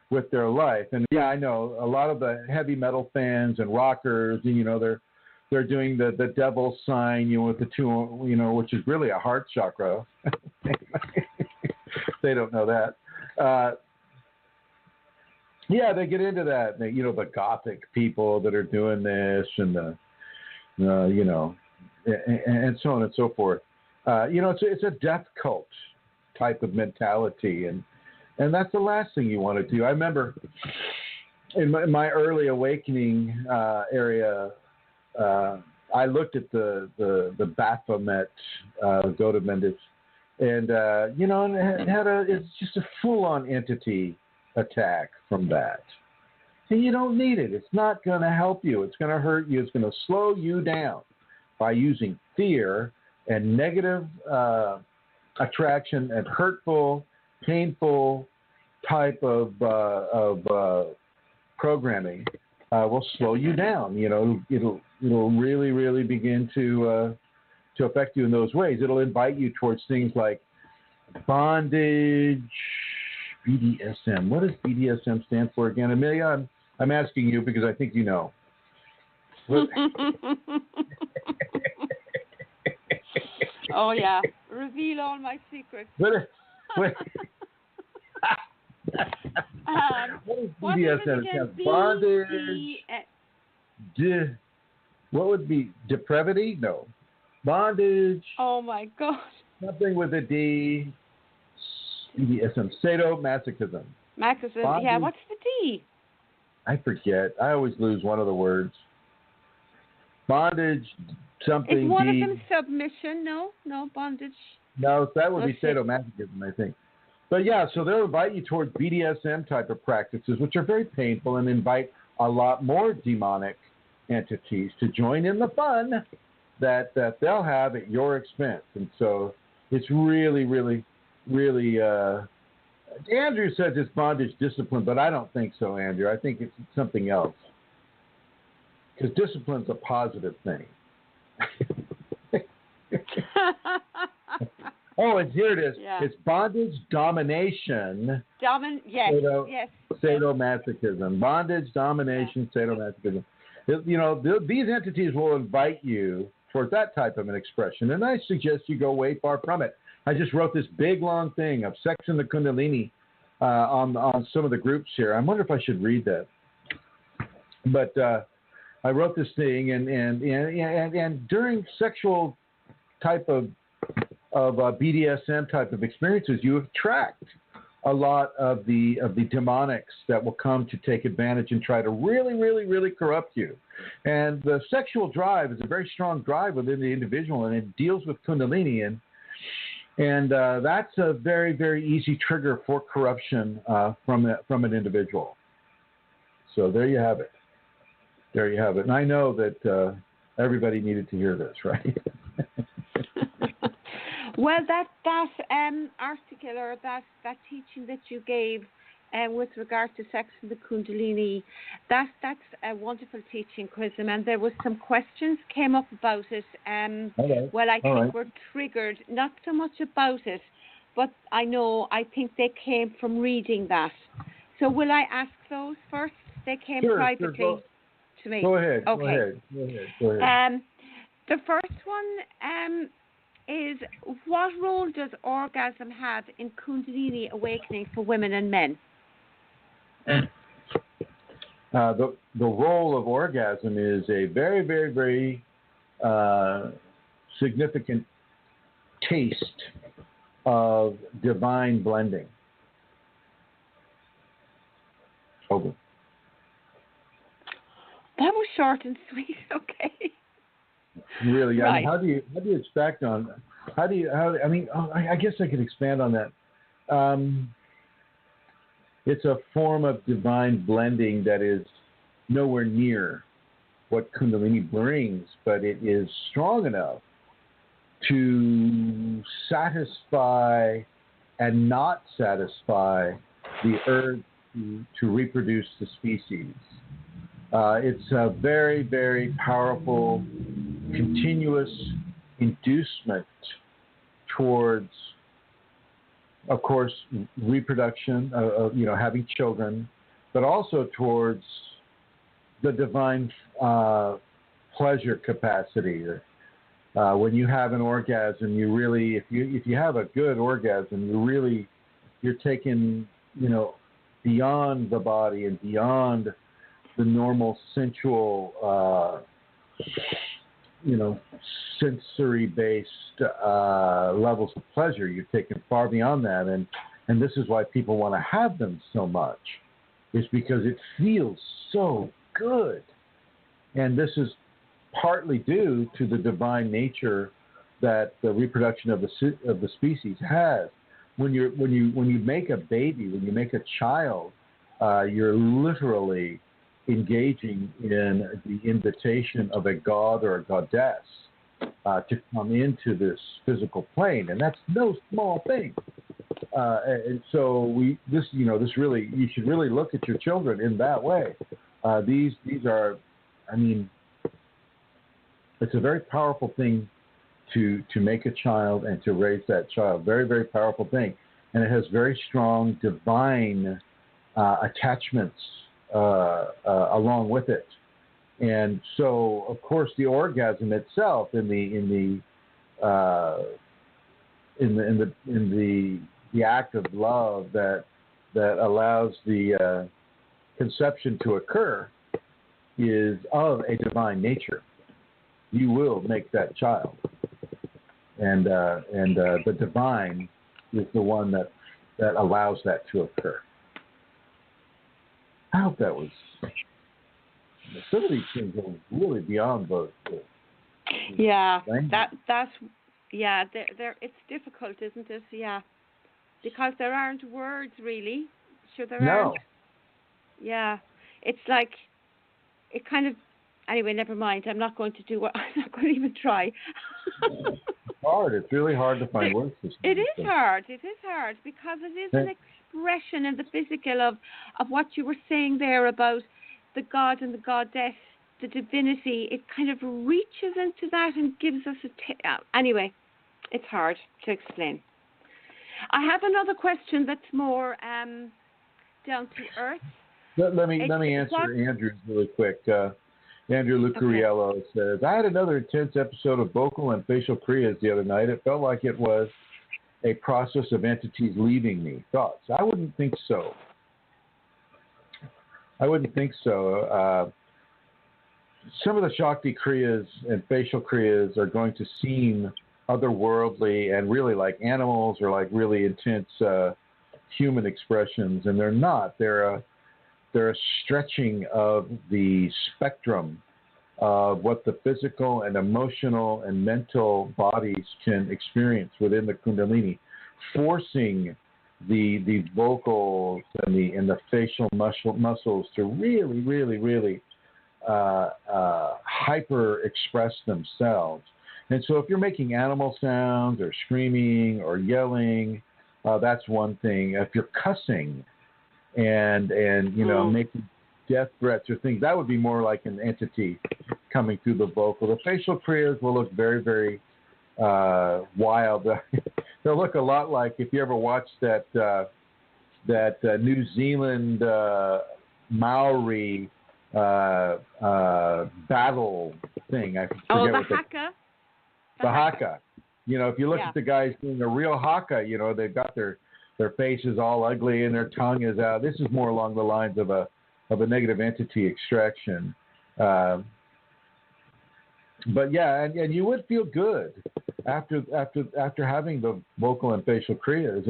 with their life. And yeah, I know a lot of the heavy metal fans and rockers, they're doing the devil sign, with the two, which is really a heart chakra. They don't know that. Yeah, they get into that. The gothic people that are doing this and and so on and so forth. It's a death cult type of mentality, and that's the last thing you want to do. I remember in my early awakening area, I looked at the Baphomet, Goat of Mendes, and it's just a full-on entity attack from that. And you don't need it. It's not going to help you. It's going to hurt you. It's going to slow you down by using fear and negative attraction and hurtful, painful type of programming will slow you down. It'll really, really begin to affect you in those ways. It'll invite you towards things like Bondage, BDSM. What does BDSM stand for again? Amelia, I'm asking you because I think you know. Oh, yeah. Reveal all my secrets. What is what is it BDSM? again? Bondage. What would be depravity? No. Bondage. Oh, my God. Something with a D. BDSM. Sadomasochism. Masochism. Bondage. Yeah, what's the D? I forget. I always lose one of the words. Bondage, something. Is one of them submission? No, bondage. No, that would be Let's see. sadomasochism, I think. But yeah, so they'll invite you towards BDSM type of practices, which are very painful, and invite a lot more demonic entities to join in the fun that they'll have at your expense. And so it's really, really, really. Andrew says it's bondage discipline, but I don't think so, Andrew. I think it's something else. Because discipline's a positive thing. Oh, and here it is. Yeah. It's bondage, domination. Yes. Sadomasochism. Bondage, domination, sadomasochism. These entities will invite you towards that type of an expression, and I suggest you go way far from it. I just wrote this big, long thing of sex and the Kundalini on some of the groups here. I wonder if I should read that. But I wrote this thing, and during sexual type of BDSM type of experiences, you attract a lot of the demonics that will come to take advantage and try to really, really, really corrupt you. And the sexual drive is a very strong drive within the individual, and it deals with Kundalini, and that's a very, very easy trigger for corruption from an individual. So there you have it. There you have it. And I know that everybody needed to hear this, right? Well, that article or that teaching that you gave with regard to sex and the Kundalini, that's a wonderful teaching, Chrism. And there was some questions came up about it. Well, I think we're triggered, not so much about it, but I think they came from reading that. So will I ask those first? They came privately to me. Go ahead. Okay. Go ahead. The first one is, what role does orgasm have in Kundalini awakening for women and men? The role of orgasm is a very, very, very significant taste of divine blending. Over. That was short and sweet. Okay. Really, right. I mean, how do you expect on? I guess I could expand on that. It's a form of divine blending that is nowhere near what Kundalini brings, but it is strong enough to satisfy and not satisfy the urge to reproduce the species. It's a very, very powerful, continuous inducement towards, of course, reproduction, having children, but also towards the divine pleasure capacity. When you have an orgasm, you really, if you have a good orgasm, you're taken, beyond the body and beyond the normal sensual, sensory-based levels of pleasure. You're taken far beyond that, and this is why people want to have them so much. It's because it feels so good, and this is partly due to the divine nature that the reproduction of the species has. When you make a baby, when you make a child, you're literally engaging in the invitation of a god or a goddess to come into this physical plane, and that's no small thing. And so you should really look at your children in that way. These are, it's a very powerful thing to make a child and to raise that child. Very, very powerful thing. And it has very strong divine attachments along with it. And so, of course, the orgasm itself in the act of love that allows the conception to occur is of a divine nature. You will make that child, and the divine is the one that allows that to occur. I hope that was. Some of these things are really beyond both. Yeah, that's yeah. It's difficult, isn't it? Yeah, because there aren't words really. Sure, there aren't. Yeah, it's like it kind of. Anyway, never mind. I'm not going to do what. I'm not going to even try. It's hard. It's really hard to find words. It is hard. It is hard because it is an expression in the physical of what you were saying there about the God and the Goddess, the divinity. It kind of reaches into that and gives us anyway, it's hard to explain. I have another question that's more down to earth. Let me answer Andrew's really quick. Andrew Lucariello says, I had another intense episode of vocal and facial kriyas the other night. It felt like it was a process of entities leaving me. Thoughts? I wouldn't think so. Some of the Shakti kriyas and facial kriyas are going to seem otherworldly and really like animals or like really intense human expressions, and they're not. They're a stretching of the spectrum of what the physical and emotional and mental bodies can experience within the Kundalini, forcing the vocals and the facial muscles to really, really, really hyper express themselves. And so if you're making animal sounds or screaming or yelling, that's one thing. If you're cussing and making death threats or things, that would be more like an entity coming through the vocal. The facial kriyas will look very, very wild. They'll look a lot like, if you ever watched that New Zealand Maori battle thing. I forget the haka. The haka. If you look at the guys doing a real haka, they've got their faces all ugly and their tongue is out. This is more along the lines of a negative entity extraction. But yeah, and you would feel good after having the vocal and facial kriyas.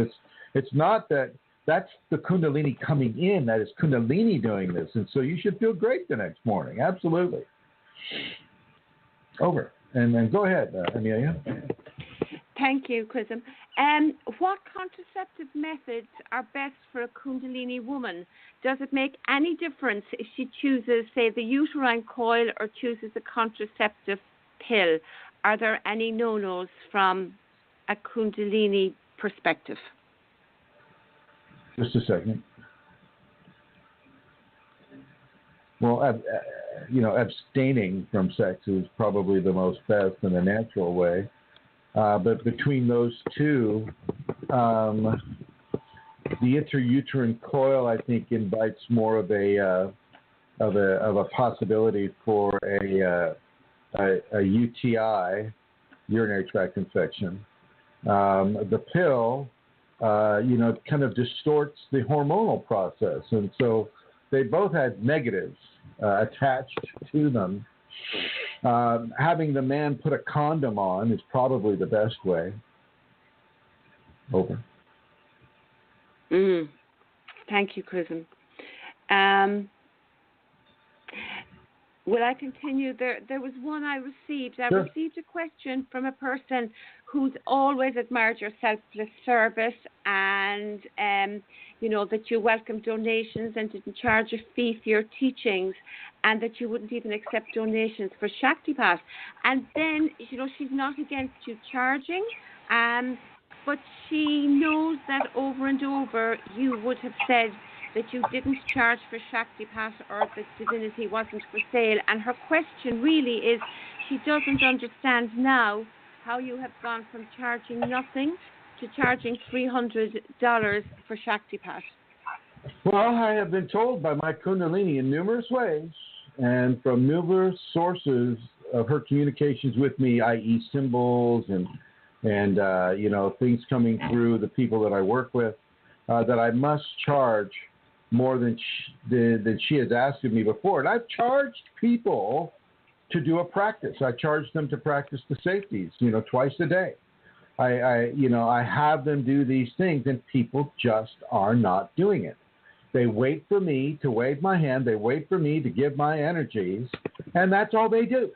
It's not that's the Kundalini coming in. That is Kundalini doing this, and so you should feel great the next morning. Absolutely. Over. And then go ahead, Amelia. Thank you, Chrism. What contraceptive methods are best for a Kundalini woman? Does it make any difference if she chooses, say, the uterine coil or chooses a contraceptive pill? Are there any no-nos from a Kundalini perspective? Just a second. Well, abstaining from sex is probably the most best in a natural way. But between those two, the intrauterine coil, I think, invites more of a possibility for a UTI, urinary tract infection. The pill, kind of distorts the hormonal process, and so they both had negatives attached to them. Having the man put a condom on is probably the best way. Over. Thank you, Chrism. Will I continue? There was one I received. Sure. I received a question from a person who's always admired your selfless service and, that you welcome donations and didn't charge a fee for your teachings and that you wouldn't even accept donations for Shaktipat. And then, she's not against you charging, but she knows that over and over you would have said that you didn't charge for Shaktipat or that divinity wasn't for sale. And her question really is, she doesn't understand now how you have gone from charging nothing to charging $300 for Shaktipat. Well, I have been told by my Kundalini in numerous ways and from numerous sources of her communications with me, i.e. symbols and things coming through the people that I work with, that I must charge more than she has asked of me before. And I've charged people to do a practice. I charge them to practice the safeties, twice a day. I have them do these things, and people just are not doing it. They wait for me to wave my hand. They wait for me to give my energies, and that's all they do.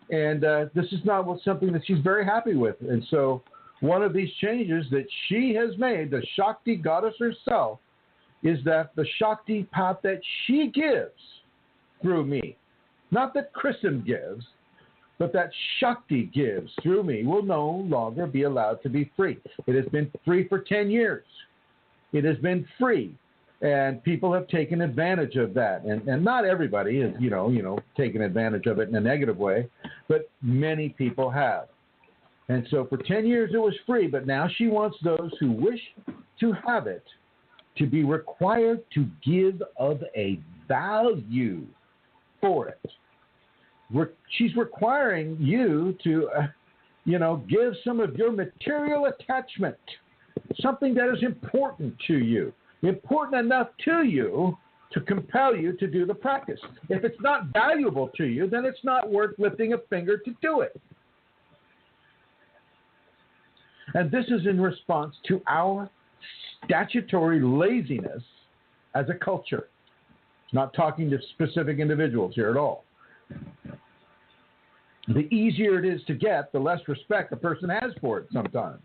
And this is not something that she's very happy with. And so one of these changes that she has made, the Shakti goddess herself, is that the Shakti path that she gives through me, not that Chrism gives, but that Shakti gives through me, will no longer be allowed to be free. It has been free for 10 years. It has been free. And people have taken advantage of that. And not everybody has, taken advantage of it in a negative way, but many people have. And so for 10 years it was free, but now she wants those who wish to have it to be required to give of a value for it. She's requiring you to, give some of your material attachment, something that is important to you. Important enough to you to compel you to do the practice. If it's not valuable to you, then it's not worth lifting a finger to do it. And this is in response to our statutory laziness as a culture. Not talking to specific individuals here at all. The easier it is to get, the less respect a person has for it sometimes.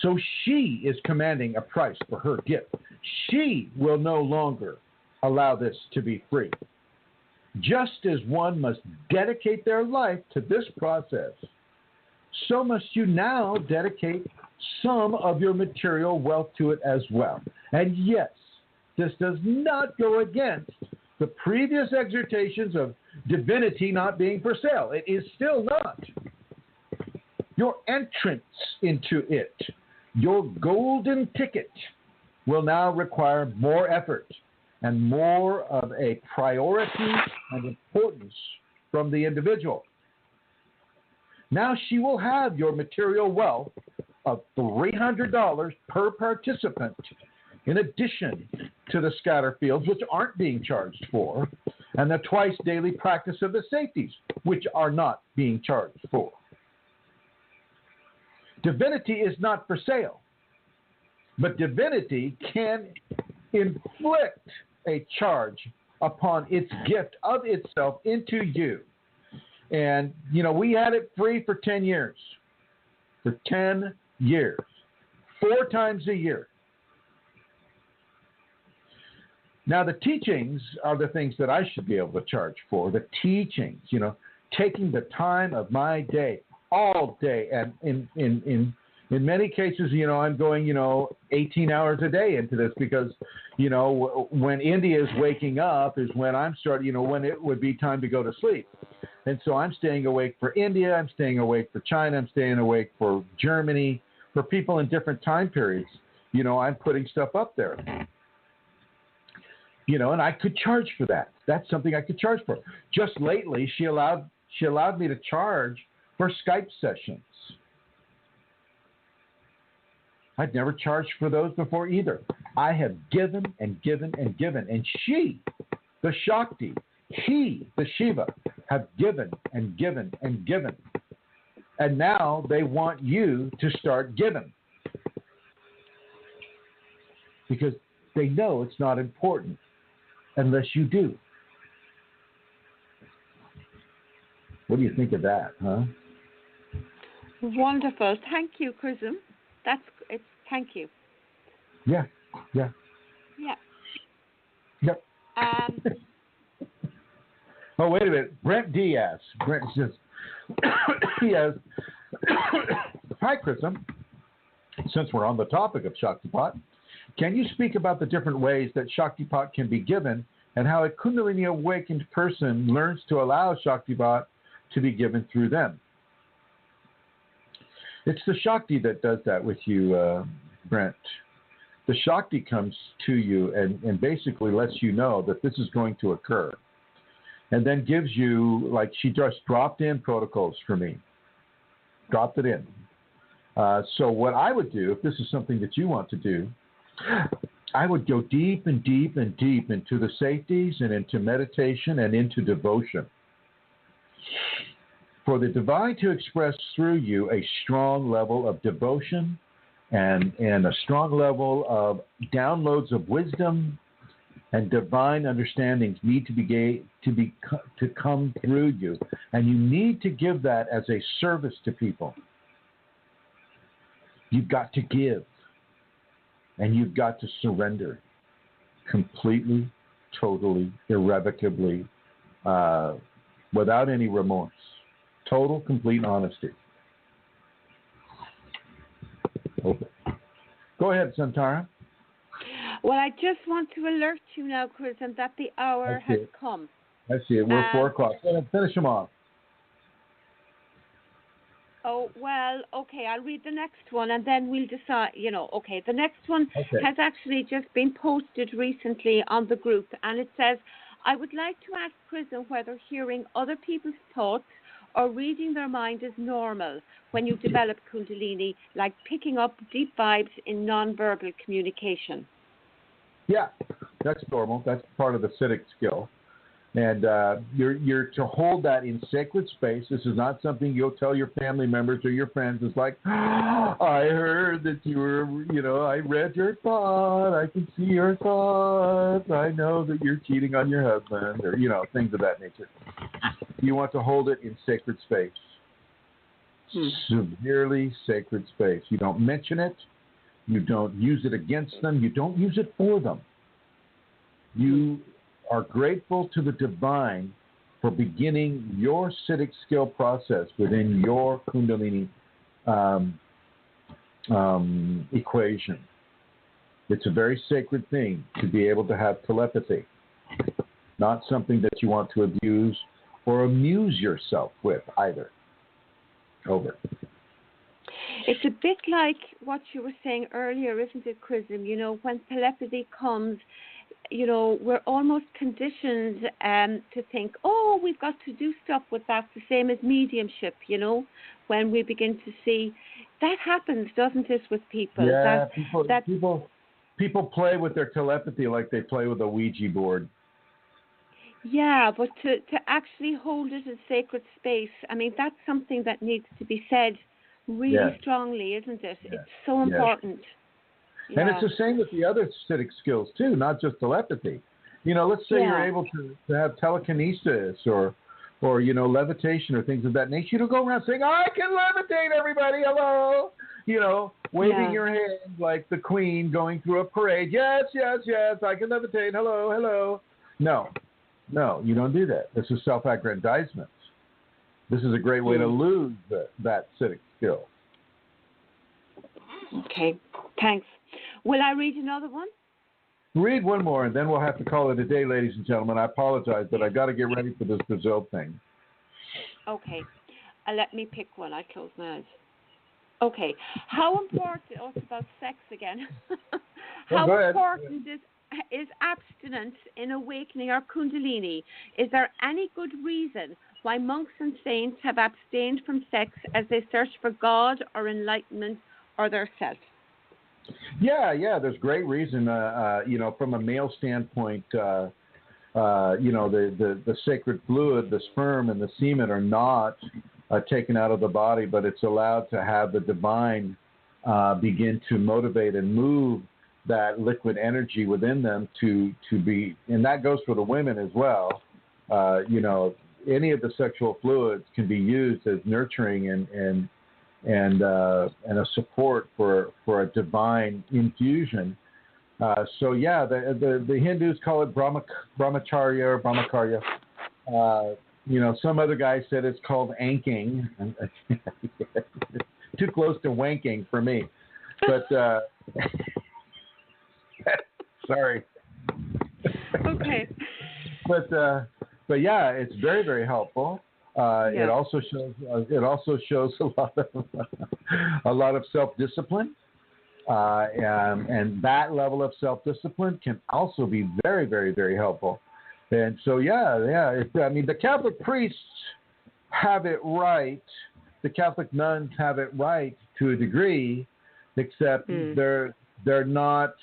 So she is commanding a price for her gift. She will no longer allow this to be free. Just as one must dedicate their life to this process, so must you now dedicate some of your material wealth to it as well. And yes, this does not go against the previous exhortations of divinity not being for sale. It is still not. Your entrance into it, your golden ticket, will now require more effort and more of a priority and importance from the individual. Now she will have your material wealth of $300 per participant, in addition to the scatter fields, which aren't being charged for, and the twice daily practice of the safeties, which are not being charged for. Divinity is not for sale, but divinity can inflict a charge upon its gift of itself into you. And, we had it free for 10 years. For 10 years. 4 times a year. Now, the teachings are the things that I should be able to charge for. The teachings, taking the time of my day, all day. And in many cases, I'm going, 18 hours a day into this because, when India is waking up is when I'm starting, when it would be time to go to sleep. And so I'm staying awake for India, I'm staying awake for China, I'm staying awake for Germany, for people in different time periods. I'm putting stuff up there. And I could charge for that. That's something I could charge for. Just lately, she allowed me to charge for Skype sessions. I'd never charged for those before either. I have given and given and given. And she, the Shakti, he, the Shiva, have given and given and given. And now they want you to start giving. Because they know it's not important unless you do. What do you think of that, huh? Wonderful. Thank you, Chrism. Thank you. Yeah. Yeah. Yep. Oh, wait a minute. Brent Diaz. Brent says, Diaz. Hi, Chrism. Since we're on the topic of Shaktipat, can you speak about the different ways that Shaktipat can be given and how a Kundalini awakened person learns to allow Shaktipat to be given through them? It's the Shakti that does that with you, Brent. The Shakti comes to you and basically lets you know that this is going to occur. And then gives you, like she just dropped in protocols for me. Dropped it in. So what I would do, if this is something that you want to do, I would go deep and deep and deep into the safeties and into meditation and into devotion. For the divine to express through you a strong level of devotion and a strong level of downloads of wisdom and divine understandings need to come through you. And you need to give that as a service to people. You've got to give. And you've got to surrender completely, totally, irrevocably, without any remorse. Total, complete honesty. Okay. Go ahead, Santara. Well, I just want to alert you now, Chrism, that the hour has come. I see it. We're 4 o'clock. Finish them off. Oh, well, okay, I'll read the next one and then we'll decide, okay. The next one has actually just been posted recently on the group and it says, I would like to ask Chrism whether hearing other people's thoughts or reading their mind is normal when you develop Kundalini, like picking up deep vibes in nonverbal communication. Yeah, that's normal. That's part of the Siddhic skill. And you're to hold that in sacred space. This is not something you'll tell your family members or your friends. It's like, I heard that you were, I read your thought. I can see your thoughts. I know that you're cheating on your husband or, things of that nature. You want to hold it in sacred space. Severely sacred space. You don't mention it. You don't use it against them. You don't use it for them. You are grateful to the divine for beginning your Siddhic skill process within your Kundalini equation. It's a very sacred thing to be able to have telepathy, not something that you want to abuse or amuse yourself with either. Over. It's a bit like what you were saying earlier, isn't it, Chrism? When telepathy comes, we're almost conditioned to think, we've got to do stuff with that, the same as mediumship, when we begin to see. That happens, doesn't it, with people? Yeah, people play with their telepathy like they play with a Ouija board. Yeah, but to actually hold it in sacred space, I mean, that's something that needs to be said really strongly, isn't it? Yes. It's so important. Yeah. And it's the same with the other Siddhic skills, too, not just telepathy. Let's say you're able to have telekinesis or levitation or things of that nature. You don't go around saying, I can levitate, everybody, hello. Waving your hands like the queen going through a parade. Yes, yes, yes, I can levitate, hello, hello. No, you don't do that. This is self-aggrandizement. This is a great way to lose that Siddhic skill. Okay, thanks. Will I read another one? Read one more, and then we'll have to call it a day, ladies and gentlemen. I apologize, but I got to get ready for this Brazil thing. Okay, let me pick one. I close my eyes. Okay, how important? It's about sex again. How important is abstinence in awakening our Kundalini? Is there any good reason why monks and saints have abstained from sex as they search for God or enlightenment or their self? Yeah, there's great reason. From a male standpoint, the sacred fluid, the sperm and the semen are not taken out of the body, but it's allowed to have the divine begin to motivate and move that liquid energy within them to be, and that goes for the women as well. Any of the sexual fluids can be used as nurturing and a support for a divine infusion. The Hindus call it brahmacharya or brahmakarya. Some other guy said it's called anking. Too close to wanking for me, but sorry. Okay. But yeah, it's very, very helpful. It also shows a lot of a lot of self-discipline. And that level of self-discipline can also be very, very, very helpful. And so, the Catholic priests have it right. The Catholic nuns have it right to a degree, except they're not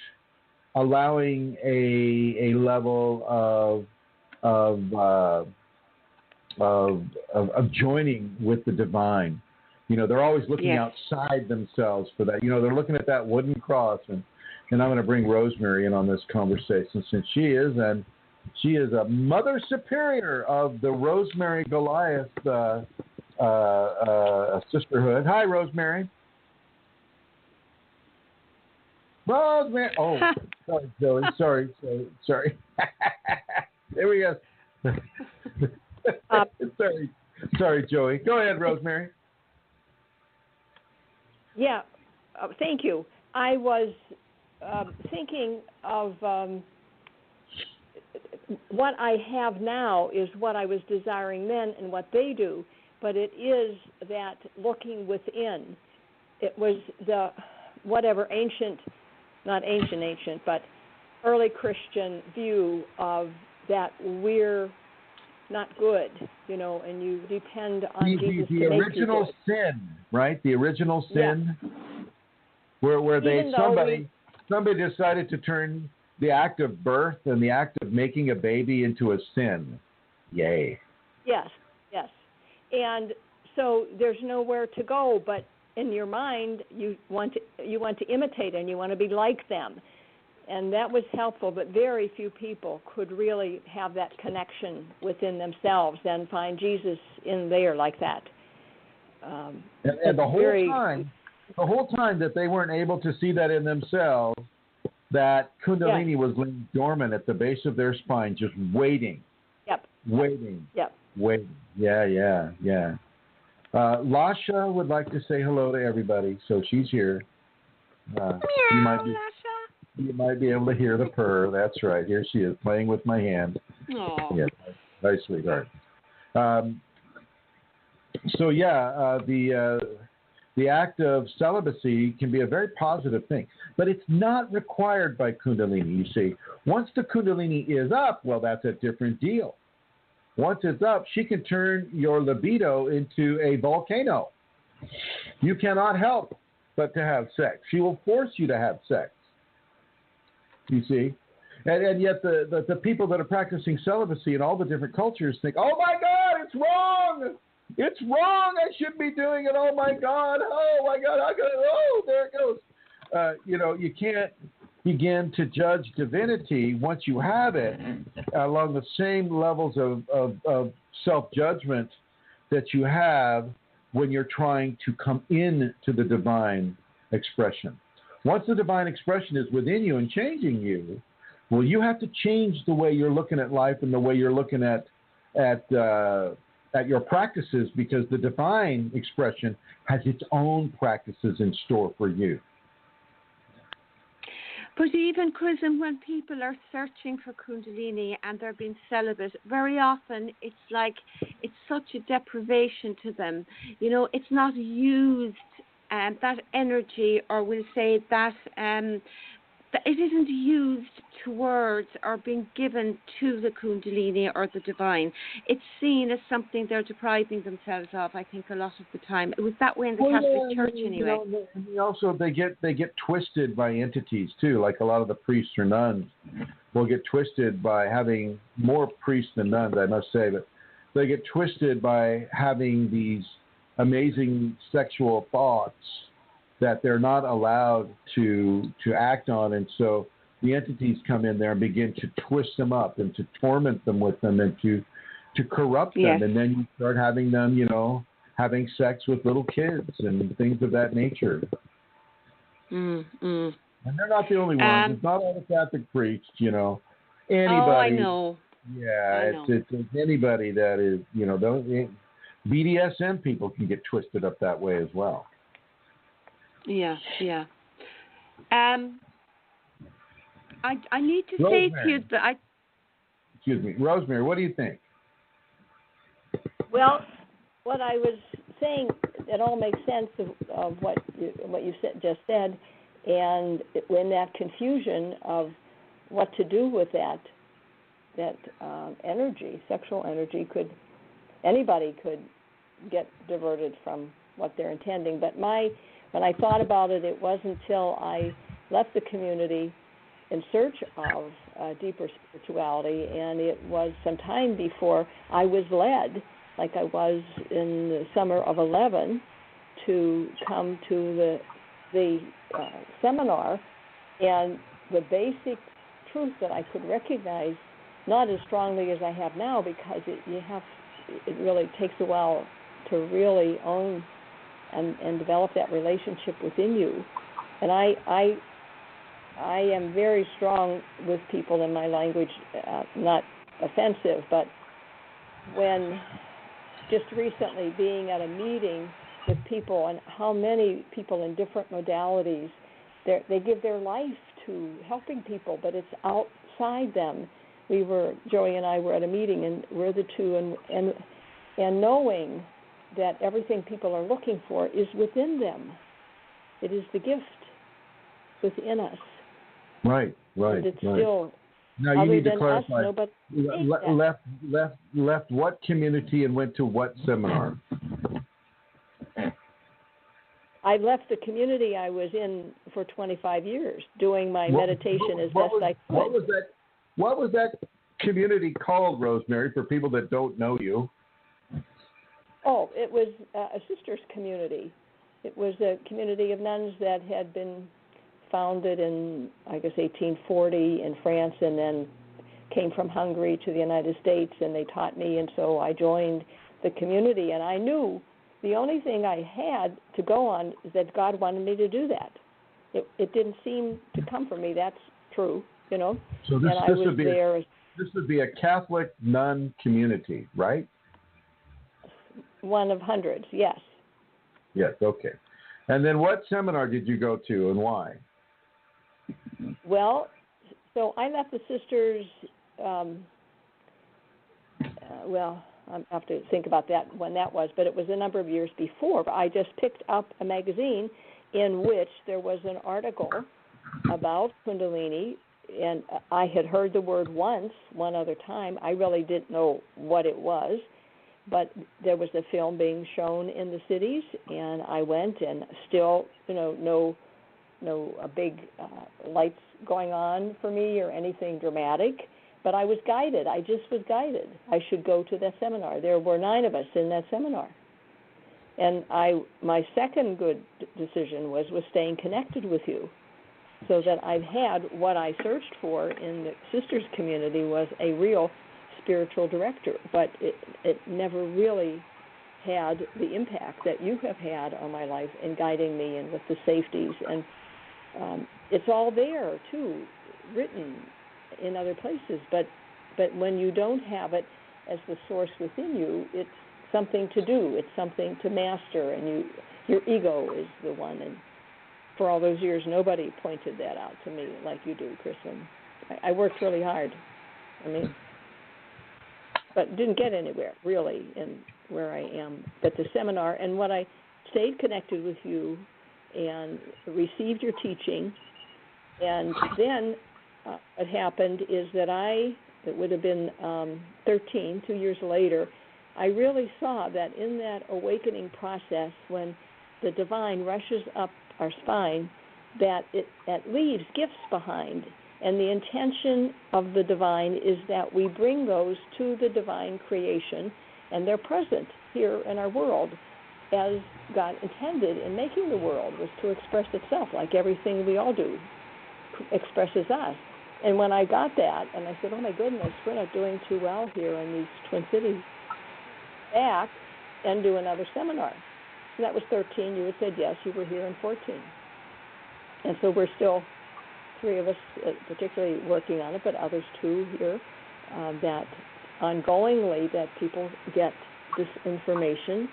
allowing a level of joining with the divine. They're always looking outside themselves for that. They're looking at that wooden cross, and I'm going to bring Rosemary in on this conversation since she is a mother superior of the Rosemary Goliath sisterhood. Hi, Rosemary. Rosemary. Oh, sorry, Joey. Sorry. There we go. Sorry, Joey. Go ahead, Rosemary. Yeah, thank you. I was thinking of what I have now is what I was desiring then and what they do, but it is that looking within. It was the whatever not ancient, but early Christian view of that we're not good, and you depend on Jesus the to make original you good. sin, right? The original sin, where somebody decided to turn the act of birth and the act of making a baby into a sin. Yay. Yes. And so there's nowhere to go, but in your mind you want to imitate and you want to be like them. And that was helpful, but very few people could really have that connection within themselves and find Jesus in there like that. And the whole time that they weren't able to see that in themselves, that Kundalini was laying dormant at the base of their spine, just waiting. Yep. Waiting. Yep. Waiting. Yeah. Lasha would like to say hello to everybody, so she's here. You might be able to hear the purr. That's right. Here she is, playing with my hand. Oh. Yeah, nice sweetheart. The act of celibacy can be a very positive thing, but it's not required by Kundalini. You see, once the Kundalini is up, well, that's a different deal. Once it's up, she can turn your libido into a volcano. You cannot help but to have sex. She will force you to have sex. You see? And yet the people that are practicing celibacy in all the different cultures think, oh, my God, it's wrong. It's wrong. I shouldn't be doing it. Oh, my God. Oh, my God. There it goes. You can't begin to judge divinity once you have it along the same levels of self-judgment that you have when you're trying to come in to the divine expression. Once the divine expression is within you and changing you, well, you have to change the way you're looking at life and the way you're looking at your practices, because the divine expression has its own practices in store for you. But even, Chrism, when people are searching for Kundalini and they're being celibate, very often it's like it's such a deprivation to them. It's not used, that energy, or we'll say that it isn't used towards or being given to the Kundalini or the divine. It's seen as something they're depriving themselves of, I think, a lot of the time. It was that way in the Catholic Church anyway. Also, they get twisted by entities, too, like a lot of the priests or nuns will get twisted by having more priests than nuns, I must say, but they get twisted by having these amazing sexual thoughts that they're not allowed to act on, and so the entities come in there and begin to twist them up and to torment them with them and to corrupt them, and then you start having them, having sex with little kids and things of that nature. And they're not the only ones. It's not all the Catholic priests, Anybody. Oh, I know. Yeah, it's anybody that is, those BDSM people can get twisted up that way as well. Yeah. I need to say to you that Excuse me, Rosemary, what do you think? Well, what I was saying, it all makes sense of what you just said, and when that confusion of what to do with that energy, sexual energy, anybody could get diverted from what they're intending. But when I thought about it, it wasn't until I left the community in search of deeper spirituality, and it was some time before I was led, like I was in the summer of 11, to come to the seminar, and the basic truth that I could recognize, not as strongly as I have now, because it really takes a while to really own and develop that relationship within you. And I am very strong with people in my language, not offensive, but when just recently being at a meeting with people, and how many people in different modalities, they give their life to helping people, but it's outside them. Joey and I were at a meeting, and we're the two, and knowing that everything people are looking for is within them. It is the gift within us. Right. And it's still, now you need to us, clarify. Left what community and went to what seminar? I left the community I was in for 25 years, doing my meditation as best I could. What was that community called, Rosemary, for people that don't know you? Oh, it was a sisters community. It was a community of nuns that had been founded in, I guess, 1840 in France, and then came from Hungary to the United States, and they taught me, and so I joined the community, and I knew the only thing I had to go on is that God wanted me to do that. It didn't seem to come from me. That's true, you know. So this would be a Catholic nun community, right? One of hundreds, yes. Yes, okay. And then what seminar did you go to, and why? Well, so I left the sisters, I have to think about that when that was, but it was a number of years before. I just picked up a magazine in which there was an article about Kundalini, and I had heard the word once, one other time. I really didn't know what it was, but there was a film being shown in the cities, and I went, and still, no big lights going on for me or anything dramatic. But I was guided. I just was guided. I should go to that seminar. There were 9 of us in that seminar. And my second good decision was staying connected with you, so that I've had what I searched for in the sisters community was a real spiritual director. But it never really had the impact that you have had on my life in guiding me and with the safeties. And it's all there, too, written in other places, but when you don't have it as the source within you, it's something to do, it's something to master, and your ego is the one. And for all those years, nobody pointed that out to me like you do, Chrism. I worked really hard, but didn't get anywhere really in where I am. But the seminar, and what I stayed connected with you and received your teaching, and then what happened is that it would have been 13, 2 years later, I really saw that in that awakening process, when the divine rushes up our spine, that it leaves gifts behind. And the intention of the divine is that we bring those to the divine creation, and they're present here in our world as God intended in making the world, was to express itself like everything we all do expresses us. And when I got that, and I said, oh my goodness, we're not doing too well here in these Twin Cities, back and do another seminar. And that was 13. You had said yes, you were here in 14. And so we're still 3 of us particularly working on it, but others too here, that ongoingly that people get this information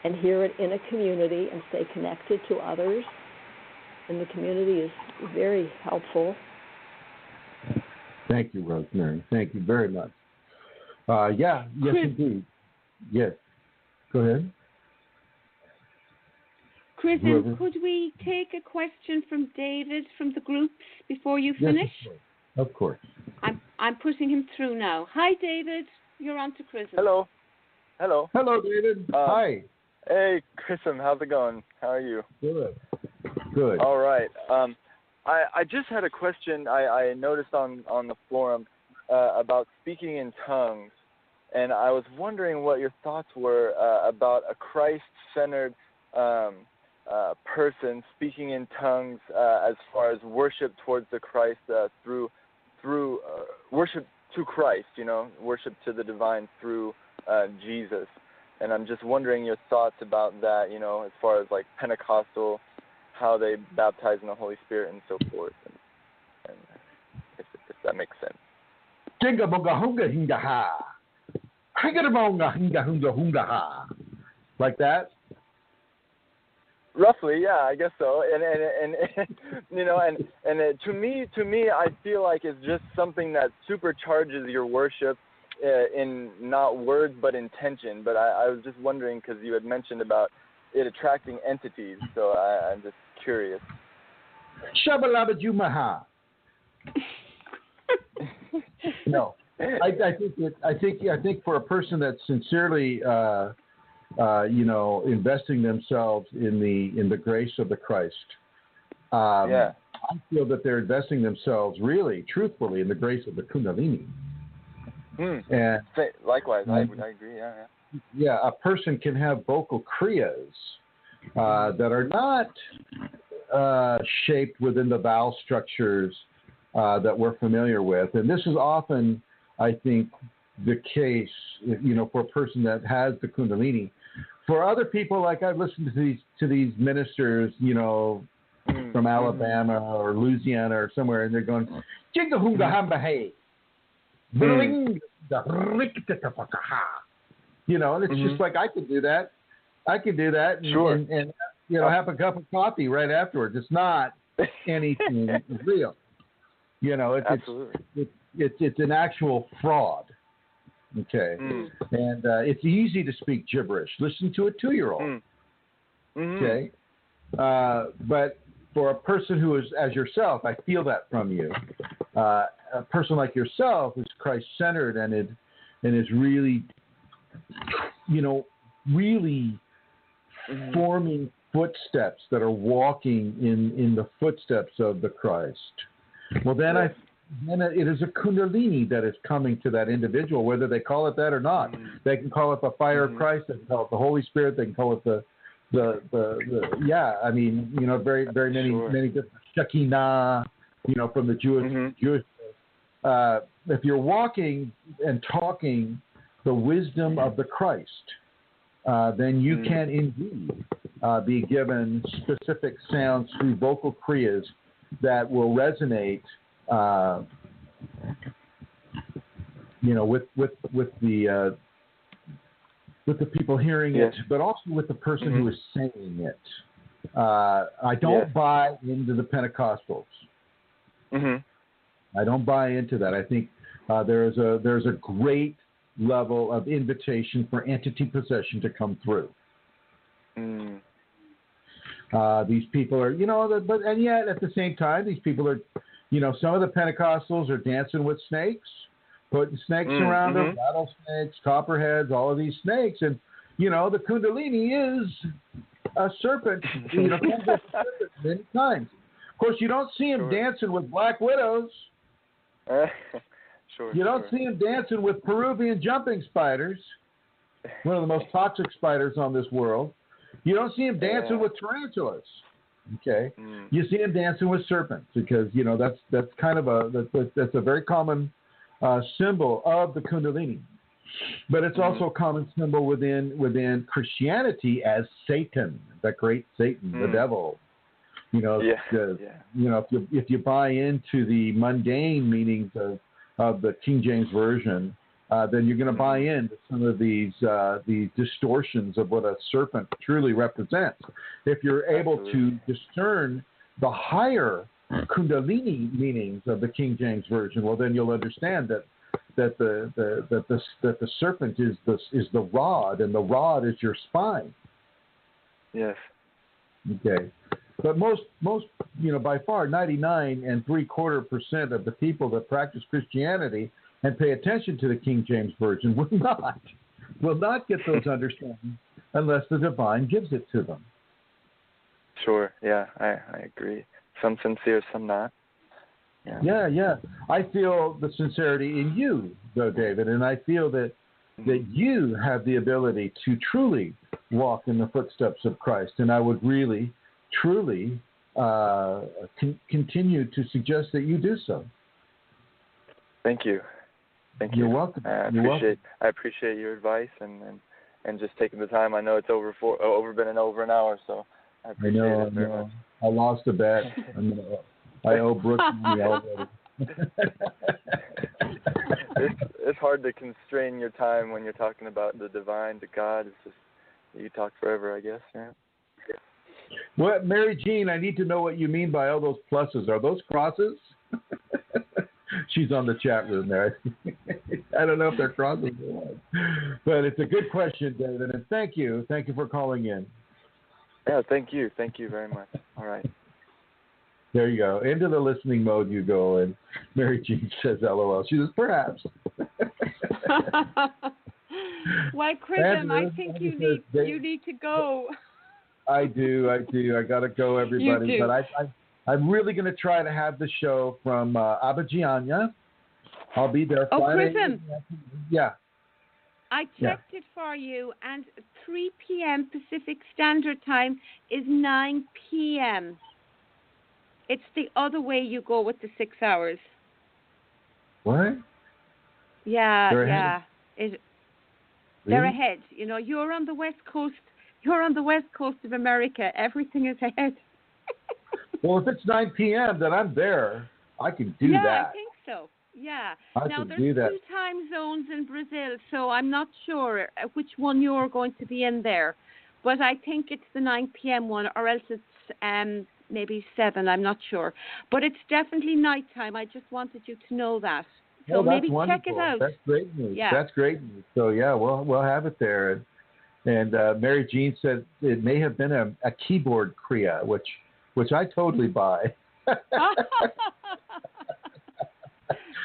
and hear it in a community and stay connected to others. And the community is very helpful. Thank you, Rosemary. Thank you very much. Yes, indeed. Yes. Go ahead. Chrism, could we take a question from David from the groups before you finish? Yes, of course. I'm putting him through now. Hi, David. You're on to Chrism. Hello. Hello, David. Hi. Hey, Chrism. How's it going? How are you? Good. All right. I just had a question I noticed on the forum about speaking in tongues, and I was wondering what your thoughts were about a Christ-centered person speaking in tongues as far as worship towards the Christ through worship to Christ, worship to the divine through Jesus. And I'm just wondering your thoughts about that, as far as like Pentecostal, how they baptize in the Holy Spirit and so forth, and if that makes sense. Like that? Roughly, yeah, I guess so. And to me, I feel like it's just something that supercharges your worship in not words but intention. But I was just wondering because you had mentioned about it attracting entities, so I'm just curious. Shabalabajumaha. No, I think for a person that's sincerely, investing themselves in the grace of the Christ, I feel that they're investing themselves really, truthfully, in the grace of the Kunalini. And likewise, I agree. Yeah, a person can have vocal kriyas that are not shaped within the vowel structures that we're familiar with. And this is often, I think, the case, for a person that has the Kundalini. For other people, like I've listened to these ministers, from Alabama or Louisiana or somewhere, and they're going, Jinga Hunga Hamba Hey. And it's just like, I could do that. And, sure. And have a cup of coffee right afterwards. It's not anything real. It's an actual fraud. Okay. And it's easy to speak gibberish. Listen to a 2-year-old. Okay. But for a person who is as yourself, I feel that from you. A person like yourself is Christ-centered and is really, really forming footsteps that are walking in the footsteps of the Christ. Well, then it is a Kundalini that is coming to that individual, whether they call it that or not. They can call it the fire of Christ. They can call it the Holy Spirit. They can call it the very, very many different Shekinah, from the Jewish. If you're walking and talking the wisdom of the Christ, then you can indeed be given specific sounds through vocal kriyas that will resonate, with the people hearing it, but also with the person who is saying it. I don't buy into the Pentecostals. I don't buy into that. I think there's a great level of invitation for entity possession to come through. These people are, and yet at the same time, these people are, some of the Pentecostals are dancing with snakes, putting snakes around them, rattlesnakes, copperheads, all of these snakes. And, the Kundalini is a serpent, many times. Of course, you don't see him dancing with black widows. You don't see him dancing with Peruvian jumping spiders, one of the most toxic spiders on this world. You don't see him dancing with tarantulas. Okay, you see him dancing with serpents because that's kind of that's a very common symbol of the Kundalini, but it's also a common symbol within Christianity as Satan, the great Satan, the devil. If you buy into the mundane meanings of the King James Version, then you're going to buy into some of these distortions of what a serpent truly represents. If you're able to discern the higher Kundalini meanings of the King James Version, well, then you'll understand that the serpent is the rod, and the rod is your spine. Yes. Okay. But most, by far, 99.75% of the people that practice Christianity and pay attention to the King James Version will not get those understandings unless the divine gives it to them. Sure. Yeah, I agree. Some sincere, some not. Yeah. I feel the sincerity in you, though, David, and I feel that you have the ability to truly walk in the footsteps of Christ, and I would really, truly continue to suggest that you do so. Thank you. You're welcome. I appreciate your advice and just taking the time. I know it's over an hour, so I appreciate it very much. I lost a bet. I owe Brooks money already. It's hard to constrain your time when you're talking about the divine, to God. It's just you talk forever, I guess. Yeah. Well, Mary Jean, I need to know what you mean by all those pluses. Are those crosses? She's on the chat room there. I don't know if they're crosses or what. But it's a good question, David, and thank you. Thank you for calling in. Yeah, thank you. Thank you very much. All right. There you go. Into the listening mode you go, and Mary Jean says LOL. She says, perhaps. Well, Chrism, I think you need to go. I do. I got to go, everybody. You do. But I'm really going to try to have the show from Abidjan. I'll be there Friday. Chrism. Yeah. I checked it for you, and 3 p.m. Pacific Standard Time is 9 p.m. It's the other way you go with the 6 hours. What? Yeah, They're yeah. ahead. They're ahead. You know, you're on the West Coast. You're on the West Coast of America. Everything is ahead. Well, if it's 9 p.m., then I'm there. I can do that. Yeah, I think so. Yeah. Now, there's 2 time zones in Brazil, so I'm not sure which one you're going to be in there. But I think it's the 9 p.m. one, or else it's maybe 7. I'm not sure. But it's definitely nighttime. I just wanted you to know that. So maybe check it out. That's great news. Yeah. That's great news. So, yeah, we'll have it there. And Mary Jean said it may have been a keyboard Kriya, which I totally buy.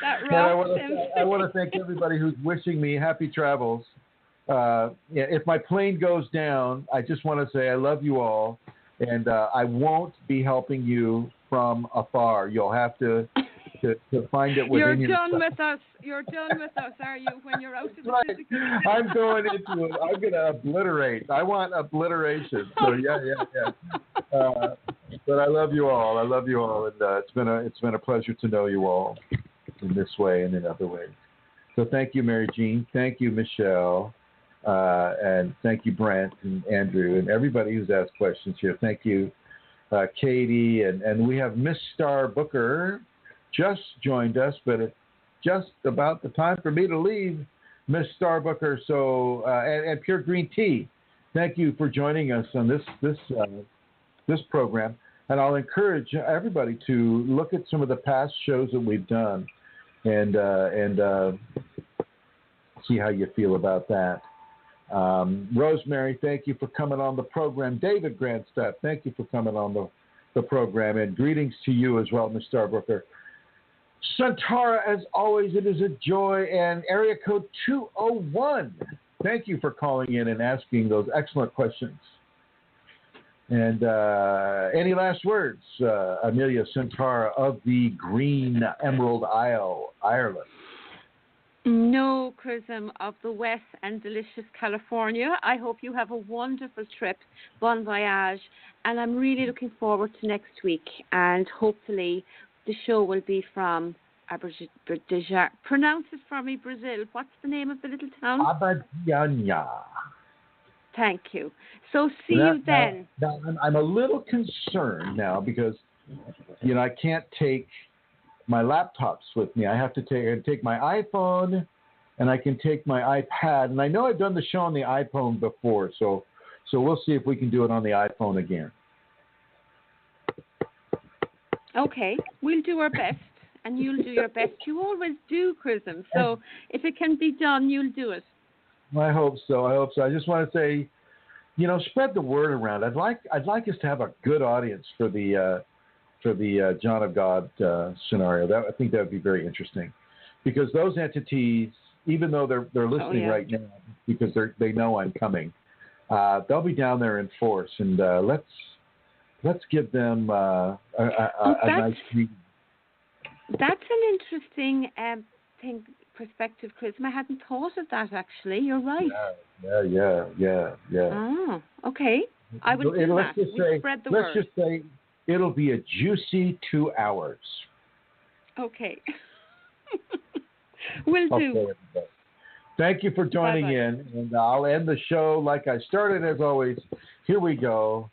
That rocks him. I want to thank everybody who's wishing me happy travels. If my plane goes down, I just want to say I love you all, and I won't be helping you from afar. You'll have to find it within yourself. You're done with us, are you, when you're out of the physical? I'm going into it. I'm going to obliterate. I want obliteration. So, yeah. But I love you all. And it's been a pleasure to know you all in this way and in other ways. So thank you, Mary Jean. Thank you, Michelle. And thank you, Brent and Andrew and everybody who's asked questions here. Thank you, Katie. And we have Miss Star Booker just joined us, but it's just about the time for me to leave, Miss Star Booker. So, and Pure Green Tea, thank you for joining us on this program. And I'll encourage everybody to look at some of the past shows that we've done and see how you feel about that. Rosemary, thank you for coming on the program. David Grandstaff, thank you for coming on the program. And greetings to you as well, Ms. Starbooker. Santara, as always, it is a joy. And area code 201, thank you for calling in and asking those excellent questions. And any last words, Amelia Santara of the Green Emerald Isle, Ireland? No, Chrism of the West and delicious California. I hope you have a wonderful trip. Bon voyage. And I'm really looking forward to next week. And hopefully the show will be from Abidjan. Pronounce it for me, Brazil. What's the name of the little town? Abidjan. Thank you. So see you then. Now, I'm a little concerned now because, I can't take my laptops with me. I have to take my iPhone, and I can take my iPad. And I know I've done the show on the iPhone before, so we'll see if we can do it on the iPhone again. Okay, we'll do our best, and you'll do your best. You always do, Chrism. So if it can be done, you'll do it. I hope so. I just want to say, spread the word around. I'd like us to have a good audience for the John of God scenario. I think that would be very interesting, because those entities, even though they're listening right now, because they know I'm coming, they'll be down there in force, and let's give them a nice meeting. That's an interesting perspective, Chrism. I hadn't thought of that, actually. You're right. Yeah. Oh, okay. I would do that. Spread the word. Let's just say it'll be a juicy 2 hours. Okay. Will do. Okay. Thank you for joining in, and I'll end the show like I started, as always. Here we go.